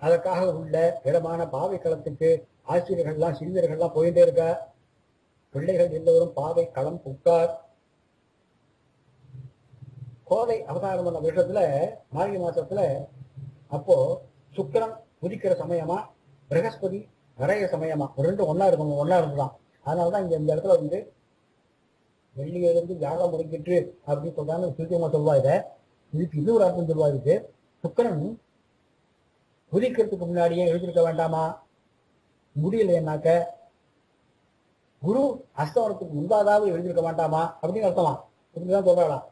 S1: அதற்காக உள்ள இடமான பாவை களத்துக்கு ஆசிரியர்கள்லாம் சிறியர்கள்லாம் போயிட்டே இருக்கா. பிள்ளைகள் எல்லோரும் பாவை களம் புக்கார். கோதை அவதாரம் பண்ண வருஷத்துல மார்கழி மாசத்துல அப்போ சுக்கிரன் உதிக்கிற சமயமா பிரகஸ்பதி நிறைய சமயமா ரெண்டும் ஒன்னா இருந்துதான். அதனாலதான் இந்த இடத்துல வந்து வெள்ளியிலிருந்து வியாழம் முடிக்கிட்டு அப்படின்னு சொல்றாங்க. சுருக்கமா சொல்வா இதை. இதுக்கு இது ஒரு அர்த்தம் சொல்வா இருக்கு. சுக்கிரன் உதிக்கிறதுக்கு முன்னாடியே எழுதிருக்க வேண்டாமா? முடியலைன்னாக்க குரு அஸ்தவனத்துக்கு முன்பாதாவது எழுதிருக்க வேண்டாமா அப்படின்னு அர்த்தமா? இப்படிதான் சொல்றாளாம்.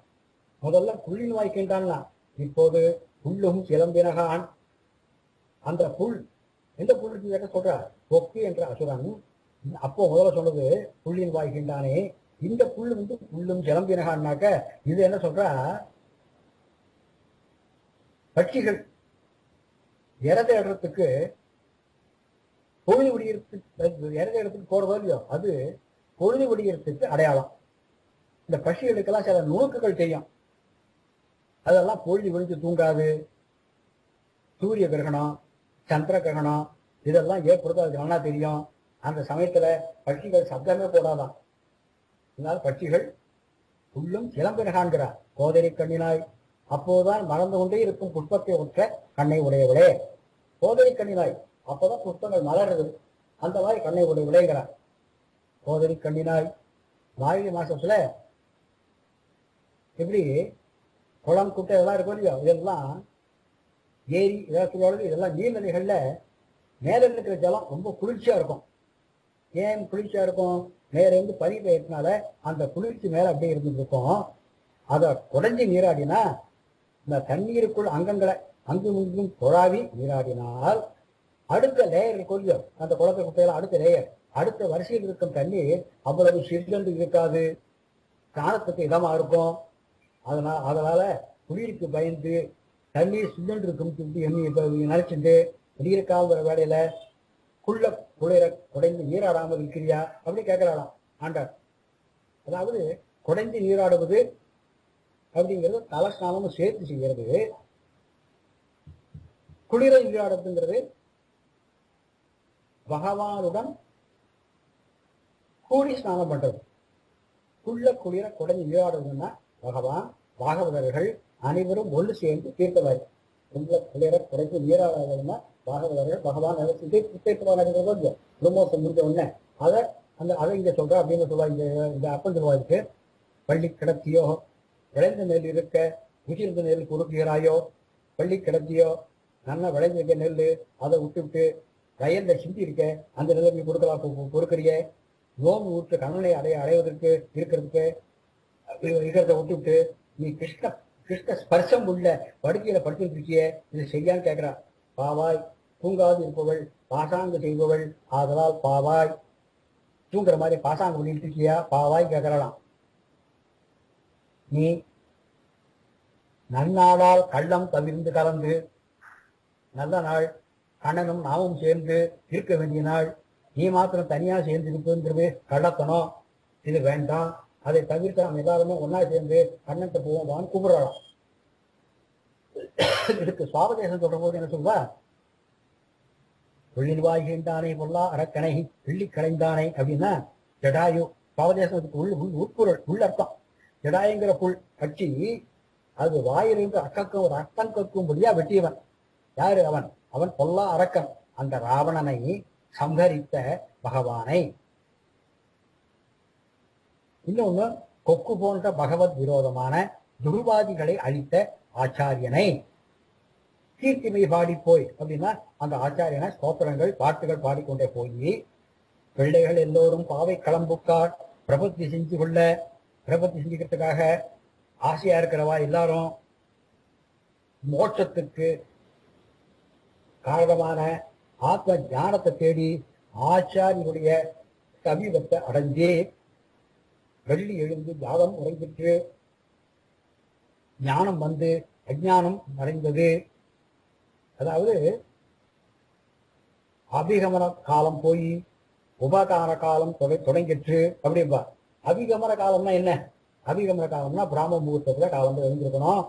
S1: முதல்ல புள்ளின் வாய்க்கின்றான்னா இப்போது புல்லும் சிலம்பினகான். அந்த புல் எந்த புல்லுக்கு கேட்ட சொல்ற கொக்கு என்ற அசுரன். அப்போ முதல்ல சொன்னது புள்ளின் வாய்க்கின்றானே. இந்த புல் வந்து புல்லும் சிலம்பினகான்னாக்க இது என்ன சொல்ற பட்சிகள் இறத இடத்துக்கு பொழுது விடியறதுக்கு இறத இடத்துக்கு போறதோ இல்லையோ அது பொழுது விடியறதுக்கு அடையாளம். இந்த பட்சிகளுக்கெல்லாம் சில நுணுக்குகள் தெரியும். அதெல்லாம் பொழுது விழிஞ்சு தூங்காது. சூரிய கிரகணம் சந்திர கிரகணம் இதெல்லாம் ஏற்படுத்த அது நல்லா தெரியும். அந்த சமயத்துல பட்சிகள் சப்தமே போடாதான். இதனால பட்சிகள் புல்லும் சிலம்பினகான்கிறார். கோதரி கண்ணினாய் அப்போதுதான் மறந்து கொண்டே இருக்கும் புஷ்பத்தை ஒற்ற கண்ணை உடையவளே. கோதரி கண்ணினாய் அப்போதான் புஷ்பங்கள் மலருது. அந்த மாதிரி கண்ணை உடையவளேங்கிறார். கோதரி கண்ணினாய் மார்கழி மாசத்துல எப்படி குளம் குட்டை இதெல்லாம் இருக்கும் இல்லையோ இதெல்லாம் ஏரி இதெல்லாம் சொல்லுவாங்க. இதெல்லாம் நீர்நிலைகள்ல மேல இருக்கிற ஜலம் ரொம்ப குளிர்ச்சியா இருக்கும். ஏன் குளிர்ச்சியா இருக்கும்? மேல இருந்து பனி பெய்யறதுனால அந்த குளிர்ச்சி மேல அப்படியே இருந்துட்டு இருக்கும். அதை குறைஞ்சி நீராடினா இந்த தண்ணீருக்குள் அங்கங்களை அங்கும் இங்கும் குழாவி நீராடினால் அடுத்த லேயர் இருக்கும் அந்த குளத்தை குட்டையில அடுத்த லேயர் அடுத்த வரிசையில் இருக்கும் தண்ணீர் அவ்வளவு சிறிதண்டு இருக்காது. ஸ்நானத்துக்கு இதமா இருக்கும். அதனால குளிருக்கு பயந்து தண்ணீர் சிலிண்டர் இருக்கும் நினைச்சுட்டு குடியிருக்காங்கிற வேலையில குளிர குடைந்து நீராடாமல் இருக்கிறியா அப்படி கேட்கலாம் ஆண்டார். அதாவது குடைந்து நீராடுவது அப்படிங்கிறது தல ஸ்நானமும் சேர்த்து செய்கிறது. குளிர நீராடுறதுங்கிறது பகவானுடன் கூடி ஸ்நானம் பண்றது. குளிர குடைந்து நீராடுவதுன்னா பகவான் பாகவதர்கள் அனைவரும் ஒன்று சேர்ந்து தீர்த்தவாரி. குளிர குடைந்து நீராடுவதுன்னா பாகவதர்கள் பகவான் தீர்த்தவாரிங்கிறதோ பிரம்மோசம் முடிஞ்ச உடனே அதை இங்க சொல்ற அப்படின்னு சொல்லுவாங்க. இந்த அப்பன் சொல்லுவாருக்கு பள்ளி கிடத்தியோ விளைந்த நெல் இருக்க உதிர்ந்த நெல் பொறுக்கிறாயோ. பள்ளி கிடத்தியோ நல்லா விளைஞ்சிருக்க நெல் அதை விட்டு வயல்ல சிந்தி இருக்க அந்த நெல்லை நீ பொறுக்கிறிய. நோம்பு விட்டு கண்ணனை அடைவதற்கு இருக்கிறத விட்டுவிட்டு நீ கிருஷ்ண ஸ்பர்சம் உள்ள படுக்கையில படுத்துட்டு இருக்கியே, இது சரியான்னு கேட்கிறா. பாவாய், தூங்காது இருப்பவள் பாசாங்கு செய்பவள் ஆதலால் பாவாய். தூங்குற மாதிரி பாசாங்கு பண்ணிட்டு இருக்கியா, பாவாய் கேட்கலாம். நீ நன்னாளால் கள்ளம் தவிர்ந்து கலந்து, நல்ல நாள் கண்ணனும் நாமும் சேர்ந்து இருக்க வேண்டிய நாள், நீ மாத்திரம் தனியா சேர்ந்து இருப்பதுங்கிறது கள்ளத்தனம், இது வேண்டாம். அதை தவிர்த்து நம்ம எல்லாருமே ஒன்னா சேர்ந்து கண்ணன்ட்ட போவோம் வான்னு கூப்பிடலாம். இதுக்கு சுவாபதேசம் சொல்ற போது என்ன சொல்வா, உள்ளில்வாய்கின்றானே பொல்லா அரக்கனை வெள்ளி கலைந்தானே அப்படின்னா ஜடாயு. சுவாபதேசத்துக்கு உட்பொருள் உள்ளர்த்தம். ஜடாயுங்கிற புல் கட்சி அது வாயிலிருந்து அக்கக்கும் ஒரு அர்த்தம் கக்கும்படியா வெட்டியவன். யாரு அவன்? அவன் பொல்லா அரக்கன், அந்த ராவணனை சம்ஹரித்த பகவானை. இன்னொன்னு, கொக்கு போன்ற பகவத் விரோதமான துர்வாதிகளை அழித்த ஆச்சாரியனை. கீர்த்திமை பாடி போய் அப்படின்னா அந்த ஆச்சாரியனை ஸ்தோத்திரங்கள் பாட்டுகள் பாடிக்கொண்டே போய், பிள்ளைகள் எல்லோரும் பாவை களம்புக்கார் பிரபத்தி செஞ்சு கொள்ள, பிரபத்தி செஞ்சுக்கிறதுக்காக ஆசையா இருக்கிறவா எல்லாரும் மோட்சத்துக்கு காரணமான ஆத்ம ஞானத்தை தேடி ஆச்சாரியனுடைய சமீபத்தை அடைஞ்சு வெள்ளி எழுந்து ஜாதம் உறைந்துட்டு ஞானம் வந்து அஜானம் மறைந்தது. அதாவது அபிகமன காலம் போய் உபகார காலம் தொடங்கிற்று அப்படின்பா. அபிகமன காலம்னா என்ன? அபிகமன காலம்னா பிராம முகூர்த்தத்துல காலம் எழுந்திருக்கணும்,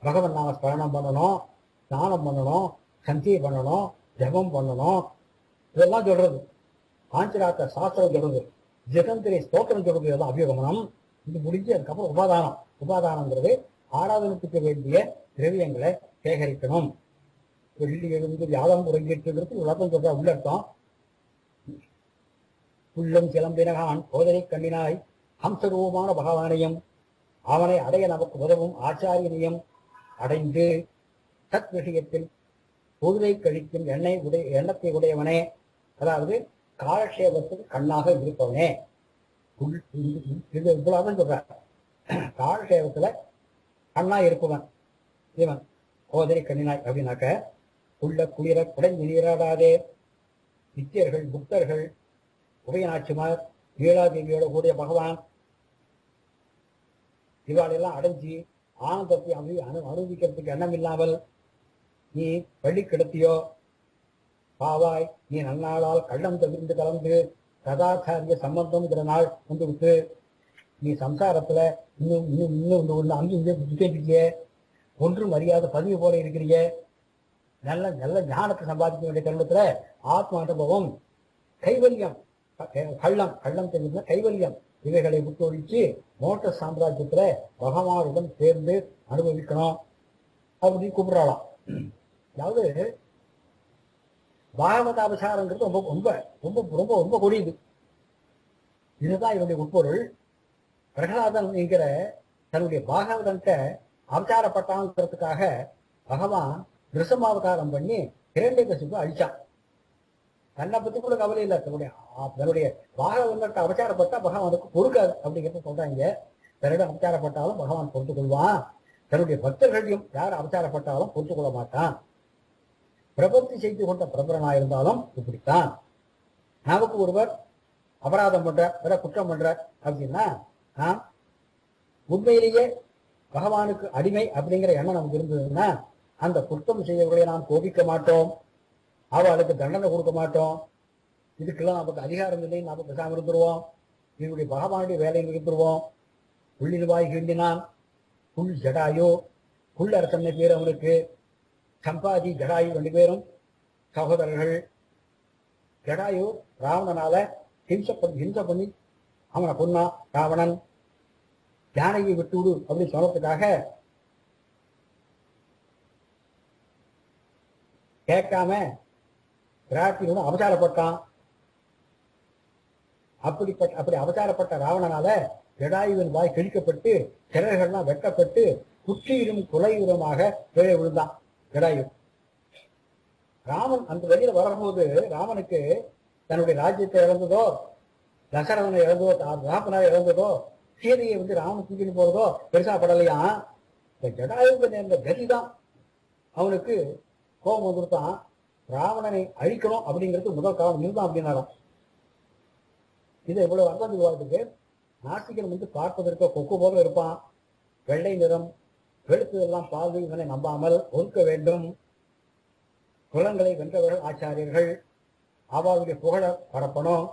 S1: பகவன் நாம ஸ்மரணம் பண்ணணும், ஸ்நானம் பண்ணணும், சந்தியை பண்ணணும், ஜபம் பண்ணணும், இதெல்லாம் சொல்றது. ஆஞ்சராக்க சாஸ்திரம் சொல்றது, ஜெகந்திரை ஸ்தோத்திரம் சொல்றது, இதெல்லாம் அபிகமனம். இது முடிஞ்சு அதுக்கப்புறம் உபாதானம். உபாதானங்கிறது ஆராதனத்துக்கு வேண்டிய திரவியங்களை சேகரிக்கணும். வெள்ளி எழுந்து வியாதம் உறங்கிட்டு உலகம் சொல்ற உள்ளர்த்தம். உள்ளம் சிலம்பினகான் கோதரை கண்ணினாய் ஹம்சரூபமான பகவானையும் அவனை அடைய நமக்கு உதவும் ஆச்சாரியனையும் அடைந்து தத் விஷயத்தில் பொருளை கழிக்கும் எண்ணத்தை உடையவனே, அதாவது காலக்ஷேபத்துக்கு கண்ணாக இருப்பவனே. இவ்வளவுதான் சொல்ற. காலக்ஷேபத்துல கண்ணா இருப்பவன் இவன் கோதரை கண்ணினாய் அப்படின்னாக்க, உள்ள குளிர குடைஞ்சு நீராடாதே நித்தியர்கள் புத்தர்கள் உபயநாச்சிமார் வீழாதேவியோட கூடிய பகவான் இவாளெல்லாம் அடைஞ்சி ஆனந்தத்தை அனுபவிக்கிறதுக்கு எண்ணம் இல்லாமல் நீ பள்ளி கிடத்தியோ பாவாய், நீ நன்னாளால் கள்ளம் தவிர்ந்து கலந்து சதாச்சாரிய சம்பந்தம்ங்கிற நாள் வந்து விட்டு நீ சம்சாரத்துல இன்னும் இன்னும் இன்னும் ஒன்று அங்கேயே ஒன்றும் அறியாத பதிவு போல இருக்கிறீங்க. நல்ல நல்ல ஞானத்தை சம்பாதிக்க வேண்டிய தருணத்துல ஆத்ம அனுபவம் கைவல்யம், கள்ளம் தெரிஞ்ச கைவல்யம் இவைகளை விட்டு ஒழிச்சு மோட்ட சாம்ராஜ்யத்துல பகவானுடன் சேர்ந்து அனுபவிக்கணும் அப்படின்னு கூப்பிடலாம். அதாவது பாகவதாபசாரங்கிறது ரொம்ப ரொம்ப ரொம்ப ரொம்ப ரொம்ப கொடியது. இதுதான் இதனுடைய உட்பொருள். பிரகலாதன் என்கிற தன்னுடைய பாகவதன்ட்ட அவதாரப்பட்டாங்கிறதுக்காக பகவான் நிருசமாவதாரம் பண்ணி இரண்யகசிபு அழிச்சான். தன்னை பத்தி கூட கவலை இல்லை. தன்னுடைய பாகவதன்ட்ட அவசாரப்பட்டா பகவானுக்கு பொறுக்காது அப்படிங்கிறத சொல்றாங்க. தன்னிடம் அவசாரப்பட்டாலும் பகவான் பொறுத்துக் கொள்வான், தன்னுடைய பக்தர்களையும் யார் அவசாரப்பட்டாலும் பொறுத்துக் கொள்ள மாட்டான். பிரபத்தி செய்து கொண்ட பிரபரனா இருந்தாலும் இப்படித்தான். நமக்கு ஒருவர் அபராதம் பண்ற வேற குற்றம் பண்ற அப்படின்னா நாம் உண்மையிலேயே பகவானுக்கு அடிமை அப்படிங்கிற எண்ணம் நமக்கு இருந்ததுன்னா அந்த குற்றம் செய்யவர்களை நாம் கோபிக்க மாட்டோம், அவளுக்கு தண்டனை கொடுக்க மாட்டோம். இதுக்கெல்லாம் நமக்கு அதிகாரம் இல்லைன்னு நாம பேசாம இருந்துருவோம். இதனுடைய பகவானுடைய வேலையில் இருந்துருவோம். புள்ளில்வாய் கிண்டினான் புல் ஜடாயோ, புல் அரசன் பேர் அவனுக்கு. சம்பாதி ஜடாயு 2 பேரும் சகோதரர்கள். ஜடாயு ராவணனால ஹிம்சை பண்ணி அவனை கொன்னா. ராவணன் யானையை விட்டுவிடு அப்படின்னு சொன்னதுக்காக கேட்காம பிராட்டியோட அவசாரப்பட்டான். அப்படி அவசாரப்பட்ட ராவணனால ஜடாயுவின் வாய் கிழிக்கப்பட்டு சிறர்கள்லாம் வெட்டப்பட்டு குற்றியிலும் குலையுரமாக கீழே விழுந்தான் ஜடாயு. ராமன் அந்த வெளியில வரும்போது ராமனுக்கு தன்னுடைய ராஜ்யத்தை இழந்ததோ, தசரதனை இழந்ததோ, ராமனாக இழந்ததோ, சீதையை ராமன் தூக்கிட்டு போறதோ பெருசா படலையா. இந்த ஜடாயுக்கு நேர்ந்த கதிதான் அவனுக்கு கோபம் வந்துருத்தான். ராவணனை அழிக்கணும் அப்படிங்கிறது முதல் காரணம் இதுதான் அப்படின்னாராம். இதை இவ்வளவு அர்த்தம் சொல்லுவாருக்கு. நாஸ்திகன் வந்து பார்ப்பதற்கு கொக்கு போல இருப்பான், வெள்ளை நிறம், வெளுத்ததெல்லாம் பால், இவனை நம்பாமல் ஒதுக்க வேண்டும். குலங்களை வென்றவர்கள் ஆச்சாரியர்கள், அவளுடைய புகழ பரப்பணும்,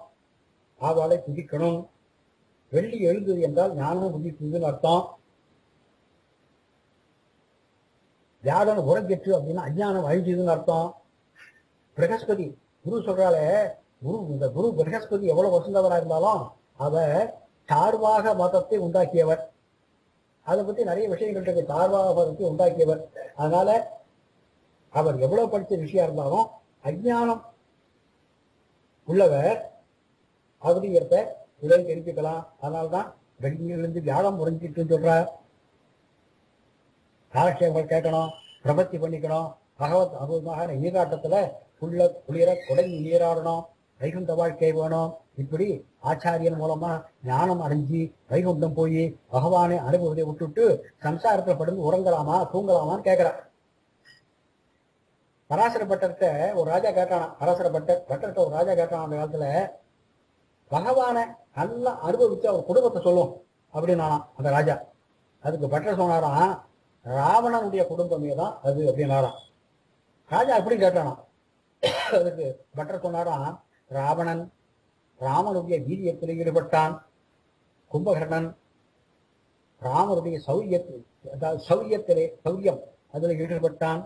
S1: அவளை துதிக்கணும். வெள்ளி எழுந்தது என்றால் ஞானம் புதித்ததுன்னு அர்த்தம். வியாழன் உறங்கிற்று அப்படின்னா அஞ்ஞானம் அழிஞ்சதுன்னு அர்த்தம். பிரகஸ்பதி குரு சொல்றாலே, இந்த குரு பிரகஸ்பதி எவ்வளவு வசந்தவராக இருந்தாலும் அவர் சார்வாக மதத்தை உண்டாக்கியவர். அதை பத்தி நிறைய விஷயங்கள் இருக்கு. சார்வாக மதத்தை உண்டாக்கியவர். அதனால அவர் எவ்வளவு படித்த விஷயம் இருந்தாலும் அஞ்ஞானம் உள்ளவர் அப்படிங்கிறத இதை தெரிஞ்சுக்கலாம். அதனால்தான் வெள்ளியிலிருந்து வியாழம் உறைஞ்சிட்டுன்னு சொல்றார். காலட்சேபங்கள் கேட்கணும், பிரபத்தி பண்ணிக்கணும், பகவத் அபூர்வமாக நீராட்டத்துல குளிர குடங்கி நீராடணும், வைகுண்ட வாழ்க்கை வேணும். இப்படி ஆச்சாரியன் மூலமா ஞானம் அடைஞ்சி வைகுண்டம் போய் பகவானை அனுபவத்தை விட்டுட்டு சம்சாரத்துல படுந்து உறங்கலாமா தூங்கலாமான்னு கேட்கிறார். பராசர பட்டர்கிட்ட ஒரு ராஜா கேட்டானா, பட்டர்கிட்ட ஒரு ராஜா கேட்டான் அந்த காலத்துல, பகவானை நல்லா அனுபவிச்சு அவர் குடும்பத்தை சொல்லும் அப்படின்னானா அந்த ராஜா. அதுக்கு பட்டர் சொன்னாராம், ராவணனுடைய குடும்பமே தான் அது அப்படின்னாராம். ராஜா அப்படி கேட்டானா. அதுக்கு பட்டர் சொன்னாராம், ராவணன் ராமனுடைய வீரியத்தில் ஈடுபட்டான், கும்பகர்ணன் ராமனுடைய சௌரியம் அதில் ஈடுபட்டான்,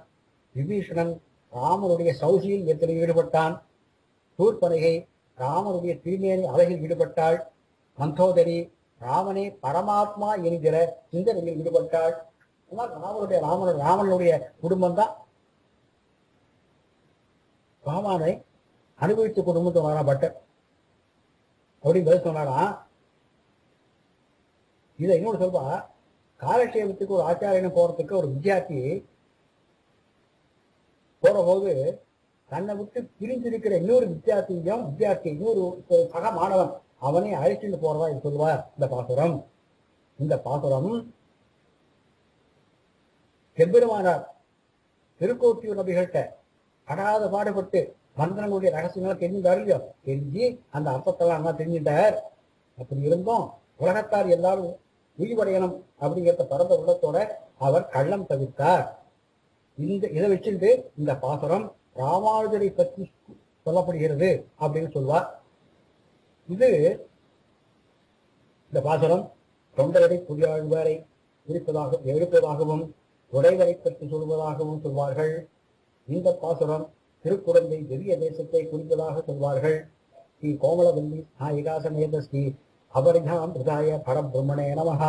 S1: விபீஷணன் ராமனுடைய சௌசீல்யத்தில் ஈடுபட்டான், சூர்பனகை ராமனுடைய தீமேனி அழகில் ஈடுபட்டாள், மந்தோதரி ராமனே பரமாத்மா என்கிற சிந்தனையில் ஈடுபட்டாள். ராமனுடைய குடும்பம் தான் பகவானை அனுபவித்த குடும்பம் சொன்னாரா பட்டர். அப்படின்னு பதில் சொன்னாரா. இதை இன்னொரு சொல்வா, காலட்சேபத்துக்கு ஒரு ஆச்சாரியன் போறதுக்கு ஒரு வித்தியார்த்தி போற போது தன்னை விட்டு பிரிஞ்சிருக்கிற இன்னொரு இன்னொரு சக மாணவன் அவனை அழைச்சிட்டு போறதா இது சொல்லுவார் இந்த பாசுரம். இந்த பாசுரம் செம்பெருமானார் திருக்கோட்டியூர் நபிகள்கிட்ட படாத பாடுபட்டு மந்திரங்களுடைய ரகசியங்களை தெரிஞ்சுட்டாரு இல்லையோ, தெரிஞ்சு அந்த அர்த்தத்தெல்லாம் நல்லா தெரிஞ்சுட்டார். அப்படி இருந்தும் உலகத்தார் எல்லாரும் உயிர்வடையணும் அப்படிங்கிறத பரந்த உள்ளத்தோட அவர் கள்ளம் தவிர்த்தார். இதை வச்சுட்டு இந்த பாசுரம் ராமானுஜரை பற்றி சொல்லப்படுகிறது அப்படின்னு சொல்வார். இந்த பாசுரம் தொண்டரை புரியாழ்வாரை எழுப்பதாகவும் உடைவரை பற்றி சொல்வதாகவும் சொல்வார்கள். இந்த பாசுரம் திருக்குறந்தை பெரிய தேசத்தை குறிப்பதாக சொல்வார்கள். ஸ்ரீ கோமலவல்லி நாயிகாசமேத ஸ்ரீ அபரிதாம் ஹிருதாய பரபிரம்மணே நமஹ.